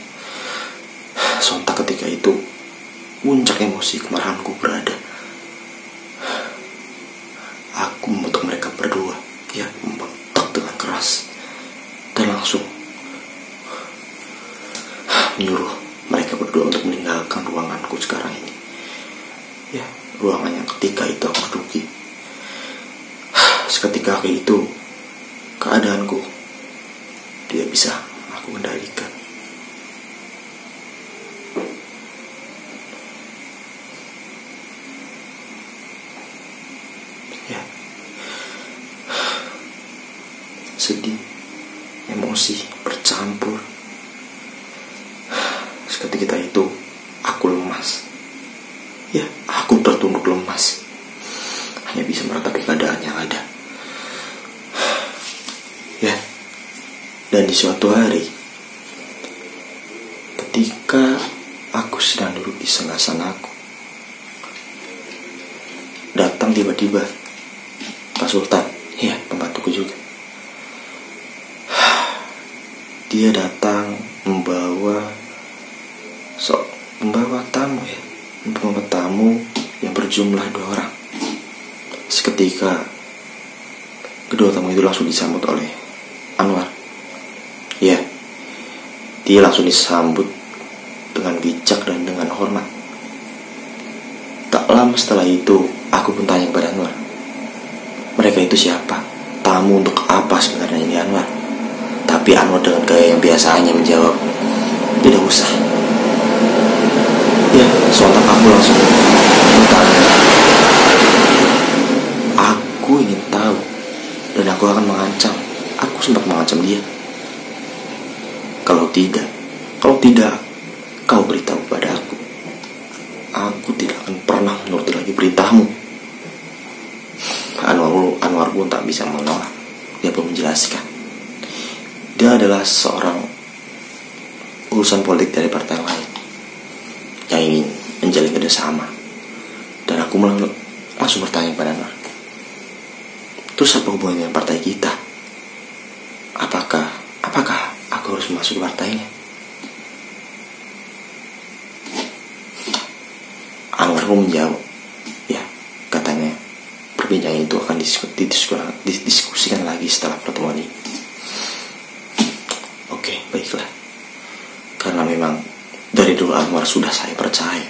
Sontak ketika itu, puncak emosi kemarahanku berada. Aku membentak mereka berdua, ya, membentak dengan keras dan langsung menyuruh ruangan yang ketika itu aku duduki. Seketika itu, keadaanku tidak bisa aku kendalikan. Ya, sedih, emosi bercampur. Seketika itu, aku lemas. Ya, aku tertunduk lemas. Hanya bisa meratapi keadaan yang ada. Ya, dan di suatu hari, ketika aku sedang duduk di singgasanaku, datang tiba-tiba Pak Sultan, ya pembantuku juga. Dia datang membawa tamu yang berjumlah 2 orang. Seketika kedua tamu itu langsung disambut oleh Anwar. Ya, dia langsung disambut dengan bijak dan dengan hormat. Tak lama setelah itu, aku pun tanya kepada Anwar, mereka itu siapa? Tamu untuk apa sebenarnya ini, Anwar? Tapi Anwar dengan gaya yang biasanya menjawab, tidak usah. Ya, sontak aku langsung bertanya, aku ingin tahu dan aku akan mengancam. Aku sempat mengancam dia. Kalau tidak, kau beritahu pada aku. Aku tidak akan pernah menuruti lagi perintahmu. Anwar pun tak bisa menolak. Dia pun menjelaskan, dia adalah seorang urusan politik dari partai lain yang ingin menjalin kerjasama. Dan aku langsung bertanya pada Anwar, terus apa hubungannya dengan partai kita? Apakah aku harus masuk ke partainya? Anwar pun menjawab, ya, katanya perbincangan itu akan didiskusikan lagi setelah pertemuan ini. Oke, baiklah. Karena memang dari dulu Anwar sudah saya percaya,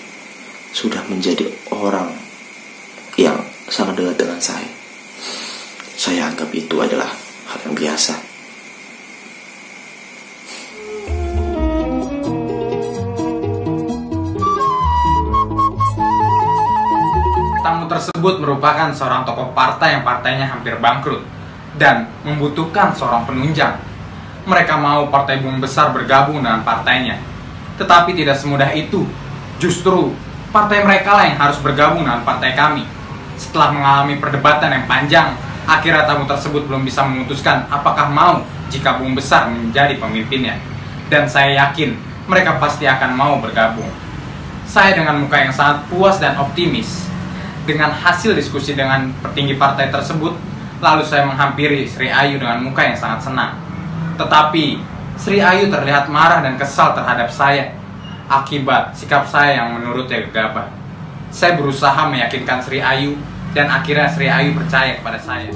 sudah menjadi orang yang sangat dekat dengan saya. Saya anggap itu adalah hal yang biasa. Tamu tersebut merupakan seorang tokoh partai yang partainya hampir bangkrut dan membutuhkan seorang penunjang. Mereka mau Partai Bung Besar bergabung dengan partainya. Tetapi tidak semudah itu. Justru partai mereka lah yang harus bergabung dengan partai kami. Setelah mengalami perdebatan yang panjang, akhirnya tamu tersebut belum bisa memutuskan apakah mau jika Bung Besar menjadi pemimpinnya. Dan saya yakin mereka pasti akan mau bergabung. Saya dengan muka yang sangat puas dan optimis dengan hasil diskusi dengan petinggi partai tersebut, lalu saya menghampiri Sri Ayu dengan muka yang sangat senang. Tetapi Sri Ayu terlihat marah dan kesal terhadap saya akibat sikap saya yang menurutnya gegabah. Saya berusaha meyakinkan Sri Ayu dan akhirnya Sri Ayu percaya kepada saya.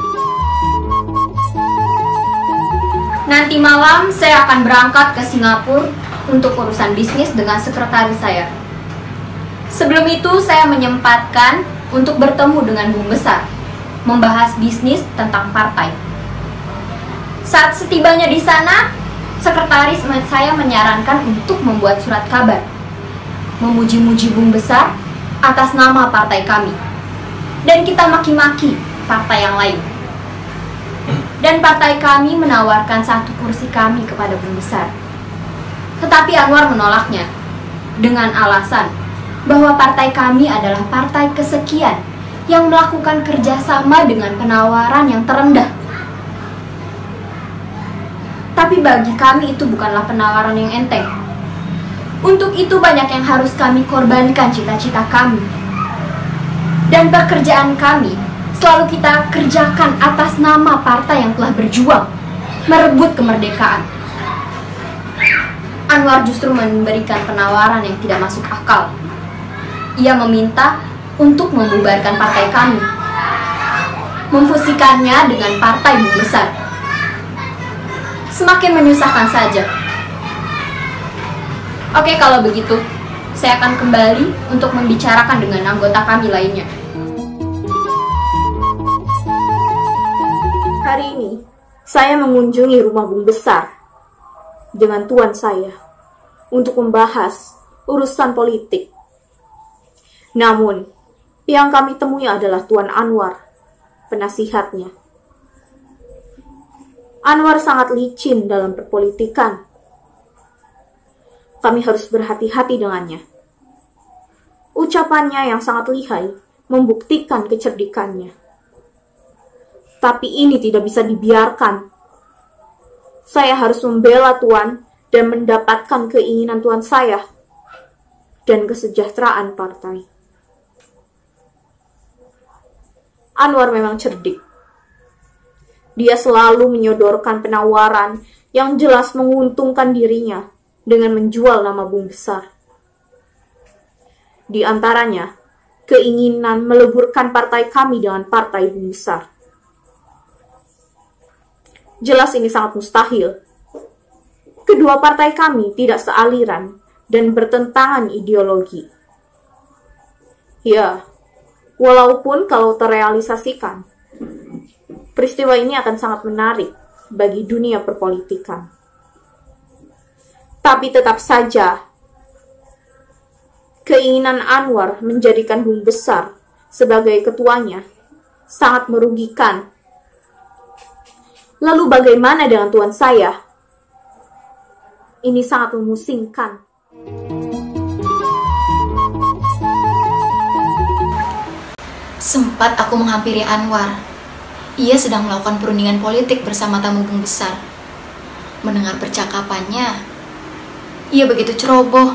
Nanti malam saya akan berangkat ke Singapura untuk urusan bisnis dengan sekretaris saya. Sebelum itu saya menyempatkan untuk bertemu dengan Bung Besar, membahas bisnis tentang partai. Saat setibanya di sana, sekretaris saya menyarankan untuk membuat surat kabar, memuji-muji Bung Besar atas nama partai kami, dan kita maki-maki partai yang lain. Dan partai kami menawarkan 1 kursi kami kepada Bung Besar. Tetapi Anwar menolaknya dengan alasan bahwa partai kami adalah partai kesekian yang melakukan kerjasama dengan penawaran yang terendah. Tapi bagi kami itu bukanlah penawaran yang enteng. Untuk itu banyak yang harus kami korbankan cita-cita kami. Dan pekerjaan kami selalu kita kerjakan atas nama partai yang telah berjuang merebut kemerdekaan. Anwar justru memberikan penawaran yang tidak masuk akal. Ia meminta untuk membubarkan partai kami, memfusikannya dengan partai Bung Besar. Semakin menyusahkan saja. Oke, kalau begitu, saya akan kembali untuk membicarakan dengan anggota kami lainnya. saya mengunjungi rumah Bung Besar dengan tuan saya untuk membahas urusan politik. Namun, yang kami temui adalah Tuan Anwar, penasihatnya. Anwar sangat licin dalam perpolitikan. Kami harus berhati-hati dengannya. Ucapannya yang sangat lihai membuktikan kecerdikannya. Tapi ini tidak bisa dibiarkan. Saya harus membela Tuan dan mendapatkan keinginan Tuan saya dan kesejahteraan partai. Anwar memang cerdik. Dia selalu menyodorkan penawaran yang jelas menguntungkan dirinya dengan menjual nama Bung Besar. Di antaranya, keinginan meleburkan partai kami dengan partai Bung Besar. Jelas ini sangat mustahil. Kedua partai kami tidak sealiran dan bertentangan ideologi. Ya, walaupun kalau terrealisasikan, peristiwa ini akan sangat menarik bagi dunia perpolitikan. Tapi tetap saja, keinginan Anwar menjadikan Bung Besar sebagai ketuanya sangat merugikan. Lalu bagaimana dengan tuan saya? Ini sangat memusingkan. Sempat aku menghampiri Anwar. Ia sedang melakukan perundingan politik bersama tamu Bung Besar. Mendengar percakapannya, ia begitu ceroboh.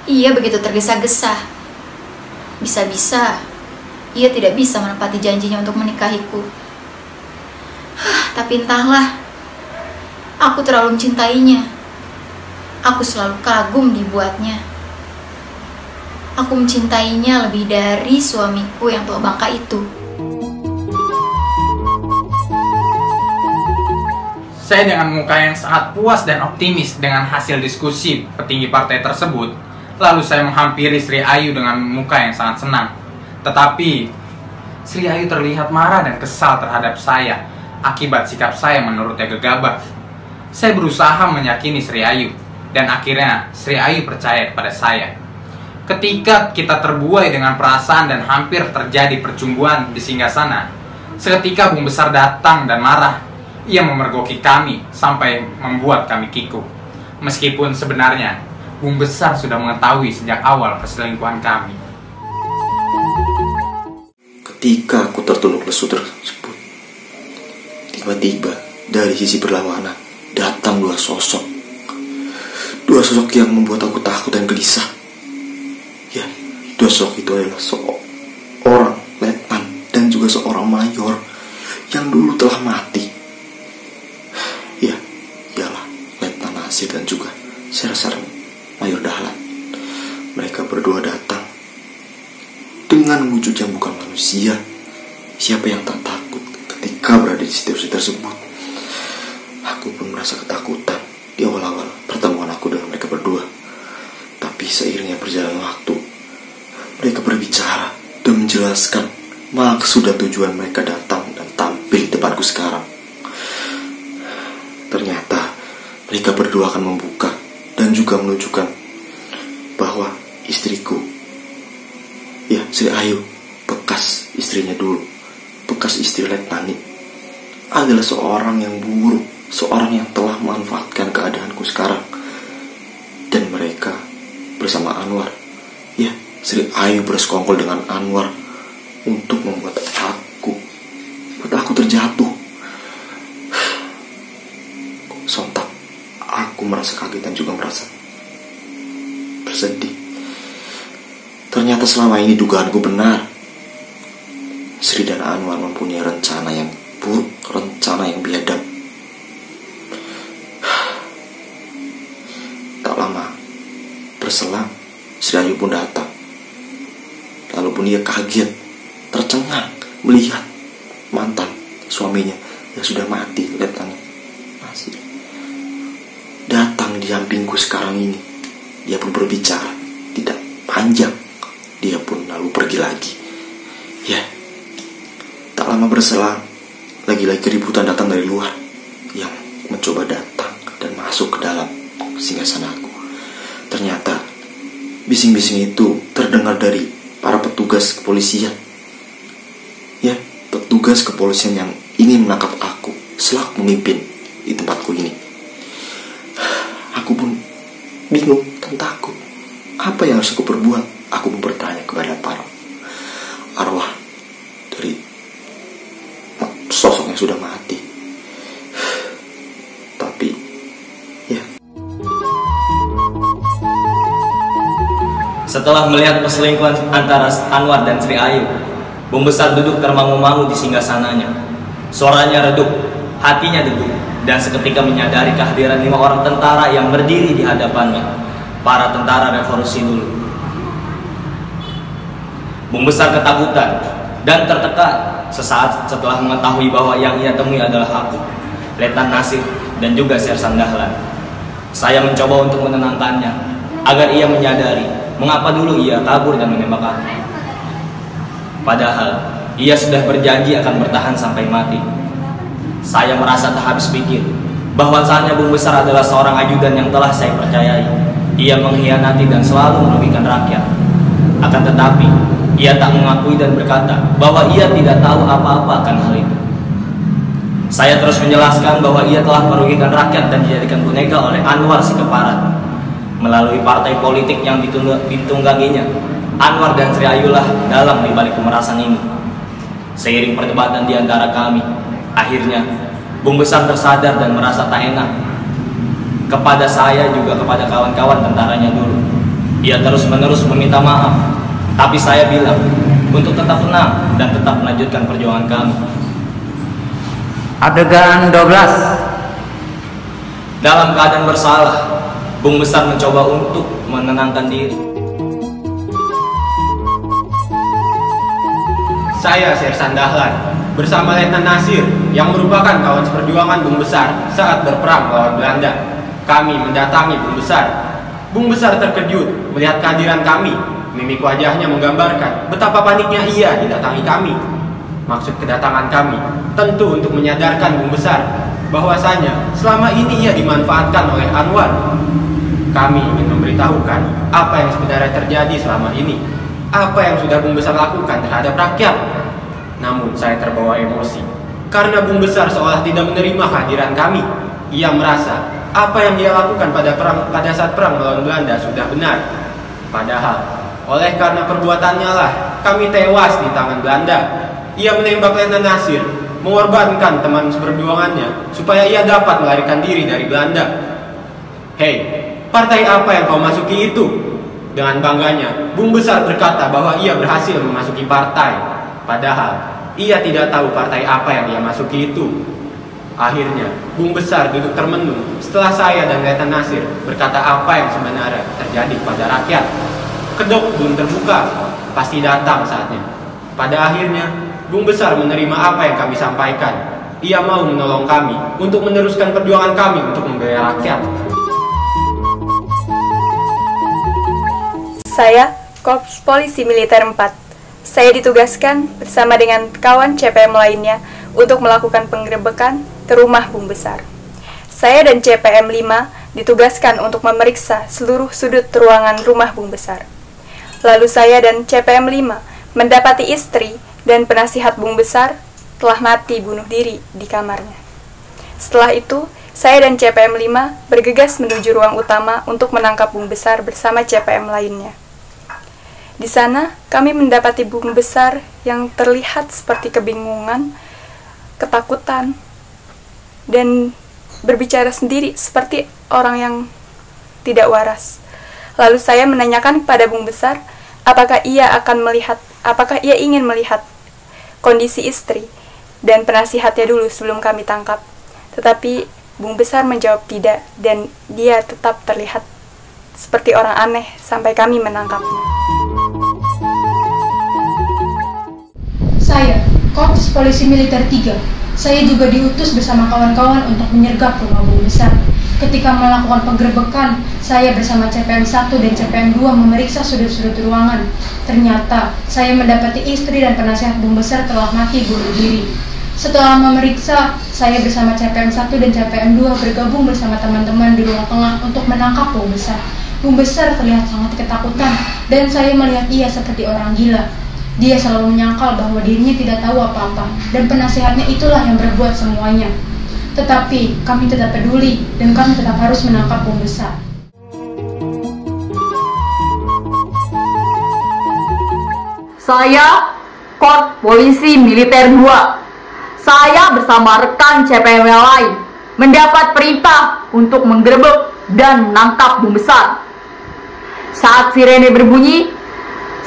Ia begitu tergesa-gesa. Bisa-bisa, ia tidak bisa menepati janjinya untuk menikahiku. Tapi entahlah, aku terlalu mencintainya. Aku selalu kagum dibuatnya. Aku mencintainya lebih dari suamiku yang tua bangka itu. Saya dengan muka yang sangat puas dan optimis dengan hasil diskusi petinggi partai tersebut, lalu saya menghampiri Sri Ayu dengan muka yang sangat senang. Tetapi, Sri Ayu terlihat marah dan kesal terhadap saya akibat sikap saya menurutnya gegabah. Saya berusaha meyakini Sri Ayu, dan akhirnya Sri Ayu percaya kepada saya. Ketika kita terbuai dengan perasaan dan hampir terjadi percumbuan di singgasana, seketika Bung Besar datang dan marah. Ia memergoki kami sampai membuat kami kikuk. Meskipun sebenarnya Bung Besar sudah mengetahui sejak awal perselingkuhan kami. Ketika aku tertunduk lesu tersebut, tiba-tiba dari sisi berlawanan datang dua sosok yang membuat aku takut dan gelisah. Ya, dua sosok itu adalah seorang letnan dan juga seorang mayor yang dulu telah mati. Ya, ialah Letnan Nasir dan juga Sersan Mayor Dahlan. Mereka berdua datang dengan wujud yang bukan manusia. Siapa yang tak takut ketika berada di situasi tersebut? Aku pun merasa ketakutan di awal-awal pertemuan aku dengan mereka berdua. Tapi seiringnya berjalan waktu, mereka berbicara dan menjelaskan maksud dan tujuan mereka datang dan tampil di depanku sekarang. Ternyata mereka berdua akan membuka dan juga menunjukkan bahwa istriku, ya Sri Ayu, bekas istrinya dulu, bekas istri Letnani, adalah seorang yang buruk, seorang yang telah memanfaatkan keadaanku sekarang. Dan mereka bersama Anwar, ya Sri Ayu bersekongkol dengan Anwar untuk membuat aku terjatuh. Sontak aku merasa kaget dan juga merasa bersedih. Ternyata selama ini dugaanku benar. Sri dan Anwar mempunyai rencana yang buruk, rencana yang biadab. Tak lama berselang, Sri Ayu pun datang. Lalu pun dia kaget, tercengang melihat mantan suaminya yang sudah mati, Letnan Nasir, datang di sampingku sekarang ini. Dia pun berbicara tidak panjang. Dia pun lalu pergi lagi. Ya, tak lama berselang, lagi-lagi keributan datang dari luar yang mencoba datang dan masuk ke dalam singgasanaku. Ternyata bising-bising itu terdengar dari para petugas kepolisian. Ya, petugas kepolisian yang ingin menangkap aku selaku pemimpin di tempatku ini. Aku pun bingung dan takut. Apa yang harus aku perbuat? Aku pun bertanya kepada para arwah dari sosok yang sudah mati. Tapi ya, setelah melihat perselingkuhan antara Anwar dan Sri Ayu, Bung Besar duduk termangu-mangu di singgasananya. Suaranya redup, hatinya degup, dan seketika menyadari kehadiran 5 orang tentara yang berdiri di hadapannya, para tentara revolusi dulu. Bung Besar ketakutan dan tertekan sesaat setelah mengetahui bahwa yang ia temui adalah aku, Letnan Nasir, dan juga Sersan Dahlan. Saya mencoba untuk menenangkannya agar ia menyadari mengapa dulu ia kabur dan menembak aku. Padahal ia sudah berjanji akan bertahan sampai mati. Saya merasa tak habis pikir bahwasanya Bung Besar adalah seorang ajudan yang telah saya percayai. Ia mengkhianati dan selalu merugikan rakyat. Akan tetapi ia tak mengakui dan berkata bahwa ia tidak tahu apa-apa akan hal itu. Saya terus menjelaskan bahwa ia telah merugikan rakyat dan dijadikan boneka oleh Anwar si Keparat. Melalui partai politik yang ditungganginya, Anwar dan Sri Ayulah dalam dibalik pemerasan ini. Seiring perdebatan di antara kami, akhirnya Bung Besar tersadar dan merasa tak enak kepada saya juga kepada kawan-kawan tentaranya dulu. Ia terus-menerus meminta maaf, tapi saya bilang untuk tetap tenang dan tetap melanjutkan perjuangan kami. Adegan 12. Dalam keadaan bersalah, Bung Besar mencoba untuk menenangkan diri. Saya Sersan Dahlan bersama Letnan Nasir yang merupakan kawan seperjuangan Bung Besar saat berperang melawan Belanda. Kami mendatangi Bung Besar. Bung Besar terkejut melihat kehadiran kami. Mimik wajahnya menggambarkan betapa paniknya ia didatangi kami. Maksud kedatangan kami tentu untuk menyadarkan Bung Besar bahwasanya selama ini ia dimanfaatkan oleh Anwar. Kami ingin memberitahukan apa yang sebenarnya terjadi selama ini, apa yang sudah Bung Besar lakukan terhadap rakyat. Namun saya terbawa emosi karena Bung Besar seolah tidak menerima kehadiran kami. Ia merasa apa yang dia lakukan pada saat perang melawan Belanda sudah benar. Padahal oleh karena perbuatannya lah kami tewas di tangan Belanda. Ia menembak Letnan Nasir, mengorbankan teman seperjuangannya supaya ia dapat melarikan diri dari Belanda. Hei, partai apa yang kau masuki itu? Dengan bangganya, Bung Besar berkata bahwa ia berhasil memasuki partai. Padahal, ia tidak tahu partai apa yang ia masuki itu. Akhirnya, Bung Besar duduk termenung setelah saya dan Letnan Nasir berkata apa yang sebenarnya terjadi pada rakyat. Kedok belum terbuka, pasti datang saatnya. Pada akhirnya, Bung Besar menerima apa yang kami sampaikan. Ia mau menolong kami untuk meneruskan perjuangan kami untuk membela rakyat. Saya, Korps Polisi Militer 4. Saya ditugaskan bersama dengan kawan CPM lainnya untuk melakukan penggerebekan ke rumah Bung Besar. Saya dan CPM 5 ditugaskan untuk memeriksa seluruh sudut ruangan rumah Bung Besar. Lalu saya dan CPM 5 mendapati istri dan penasihat Bung Besar telah mati bunuh diri di kamarnya. Setelah itu, saya dan CPM 5 bergegas menuju ruang utama untuk menangkap Bung Besar bersama CPM lainnya. Di sana, kami mendapati Bung Besar yang terlihat seperti kebingungan, ketakutan, dan berbicara sendiri seperti orang yang tidak waras. Lalu saya menanyakan kepada Bung Besar, apakah ia ingin melihat kondisi istri dan penasihatnya dulu sebelum kami tangkap. Tetapi Bung Besar menjawab tidak, dan dia tetap terlihat seperti orang aneh sampai kami menangkapnya. Saya, Korps Polisi Militer 3. Saya juga diutus bersama kawan-kawan untuk menyergap rumah Bung Besar. Ketika melakukan penggerebekan, saya bersama CPM 1 dan CPM 2 memeriksa sudut-sudut ruangan. Ternyata, saya mendapati istri dan penasihat Bung Besar telah mati bunuh diri. Setelah memeriksa, saya bersama CPM 1 dan CPM 2 bergabung bersama teman-teman di ruang tengah untuk menangkap Bung Besar. Bung Besar terlihat sangat ketakutan dan saya melihat ia seperti orang gila. Dia selalu menyangkal bahwa dirinya tidak tahu apa-apa dan penasehatnya itulah yang berbuat semuanya. Tetapi kami tetap peduli dan kami tetap harus menangkap Bung Besar. Saya Korps Polisi Militer 2. Saya bersama rekan CPM yang lain mendapat perintah untuk menggerebek dan menangkap Bung Besar. Saat sirene berbunyi,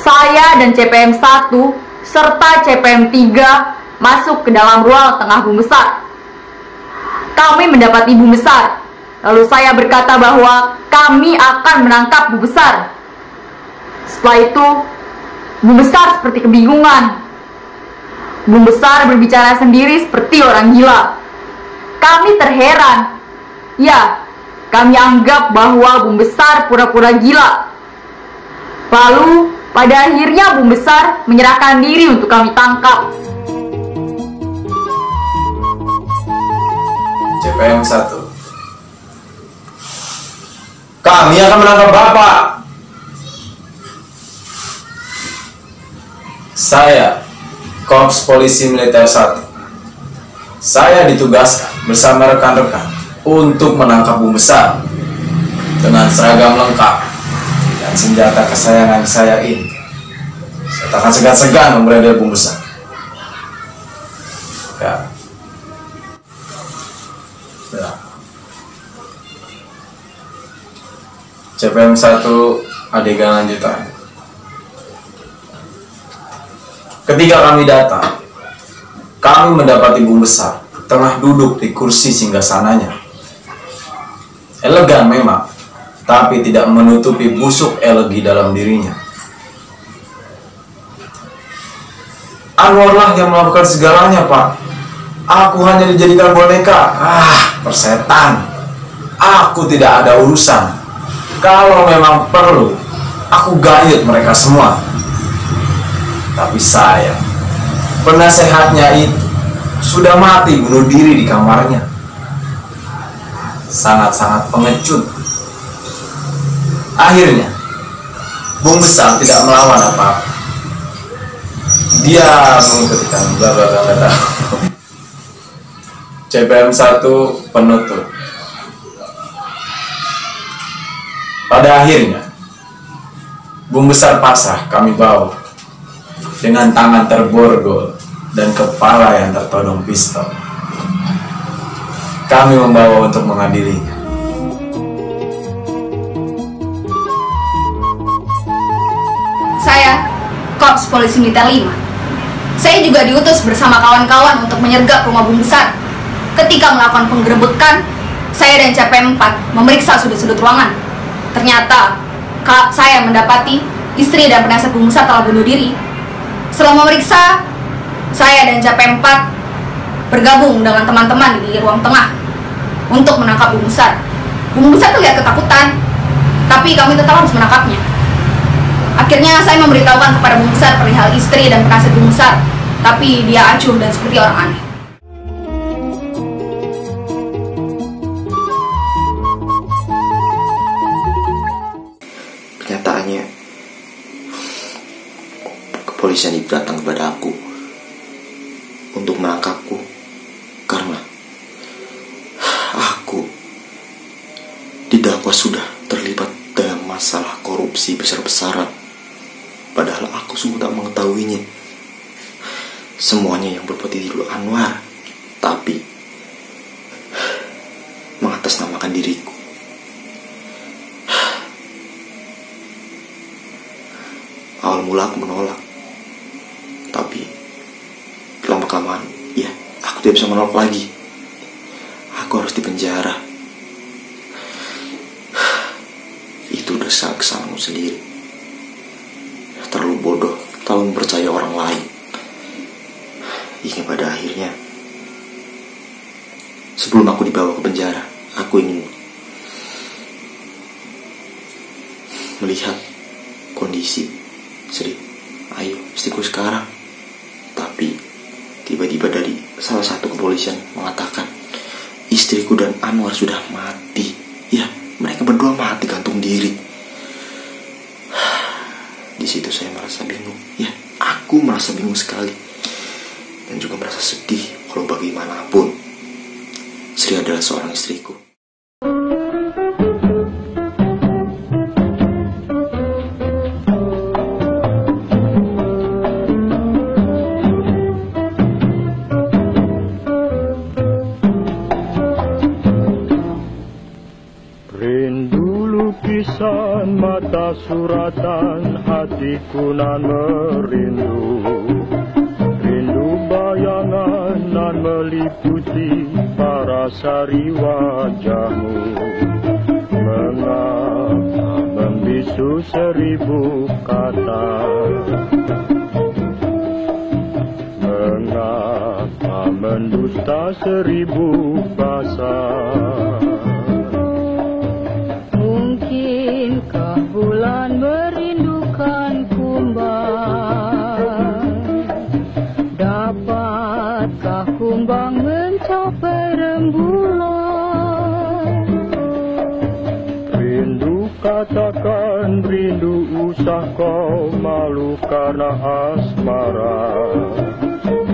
saya dan CPM 1 serta CPM 3 masuk ke dalam ruang tengah Bung Besar. Kami mendapati Bung Besar, lalu saya berkata bahwa kami akan menangkap Bung Besar. Setelah itu, Bung Besar seperti kebingungan. Bung Besar berbicara sendiri seperti orang gila. Kami terheran. Ya, kami anggap bahwa Bung Besar pura-pura gila. Lalu, pada akhirnya Bung Besar menyerahkan diri untuk kami tangkap. CPM 1. Kami akan menangkap Bapak. Saya, Korps Polisi Militer 1. Saya ditugaskan bersama rekan-rekan untuk menangkap Bung Besar dengan seragam lengkap dan senjata kesayangan saya ini. Saya tak akan segan-segan memberadakan Bung Besar. Ya. CPM 1 adegan lanjutan. Ketika kami datang, kami mendapati Bung Besar tengah duduk di kursi singgasananya. Elegan memang, tapi tidak menutupi busuk elegi dalam dirinya. Anwarlah yang melakukan segalanya, Pak. Aku hanya dijadikan boneka. Persetan. Aku tidak ada urusan. Kalau memang perlu, aku gayut mereka semua. Tapi saya, penasehatnya itu, sudah mati bunuh diri di kamarnya. Sangat-sangat pengecut. Akhirnya, Bung Besar tidak melawan apa-apa. Dia mengikuti kami, bla bla bla bla. CPM 1 penutup. Pada akhirnya, Bung Besar pasrah kami bawa dengan tangan terborgol dan kepala yang tertodong pistol. Kami membawa untuk mengadilinya. Saya, Korps Polisi Militer 5. Saya juga diutus bersama kawan-kawan untuk menyergap rumah Bung Besar. Ketika melakukan penggerebekan, saya dan CPM 4 memeriksa sudut-sudut ruangan. Ternyata, saya mendapati istri dan penasihat Bung Besar telah bunuh diri. Setelah memeriksa, saya dan CPM 4 bergabung dengan teman-teman di ruang tengah untuk menangkap Bung Besar. Bung Besar terlihat ketakutan, tapi kami tetap harus menangkapnya. Akhirnya saya memberitahukan kepada Bung Besar perihal istri dan penasihat Bung Besar, tapi dia acuh dan seperti orang aneh. Kenyataannya, kepolisian itu datang kepada aku untuk menangkapku karena aku didakwa sudah terlibat dalam masalah korupsi besar-besaran. Padahal aku sungguh tak mengetahuinya. Semuanya yang berbuat itu Anwar, tapi mengatasnamakan diriku. Awal mula aku menolak, tapi lama-kelamaan, ya, aku tidak bisa menolak lagi. Aku harus dipenjara. Itu dosa kesalahanmu sendiri. Terlalu bodoh, terlalu mempercayai orang lain. Hingga pada akhirnya, sebelum aku dibawa ke penjara, aku ingin melihat kondisi Sri Ayu istriku sekarang. Tapi tiba-tiba dari salah satu kepolisian mengatakan istriku dan Anwar sudah mati. Ya, mereka berdua mati gantung diri. Di situ saya merasa bingung. Ya, aku merasa bingung sekali. Dan juga merasa sedih kalau bagaimanapun Sri adalah seorang istriku. Lukisan mata suratan hatiku nan merindu, rindu bayangan nan meliputi parasari wajahmu. Mengapa membisu seribu kata, mengapa mendusta seribu bahasa. Mungkinkah bulan merindukan kumbang? Dapatkah kumbang mencapai rembulan? Rindu katakan rindu, usah kau malu karena asmara.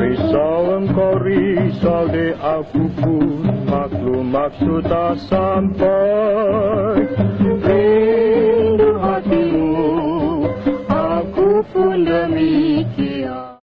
Risau engkau risau de aku pun maklum maksud tak sampai. Rindu hatimu, aku pun demikian.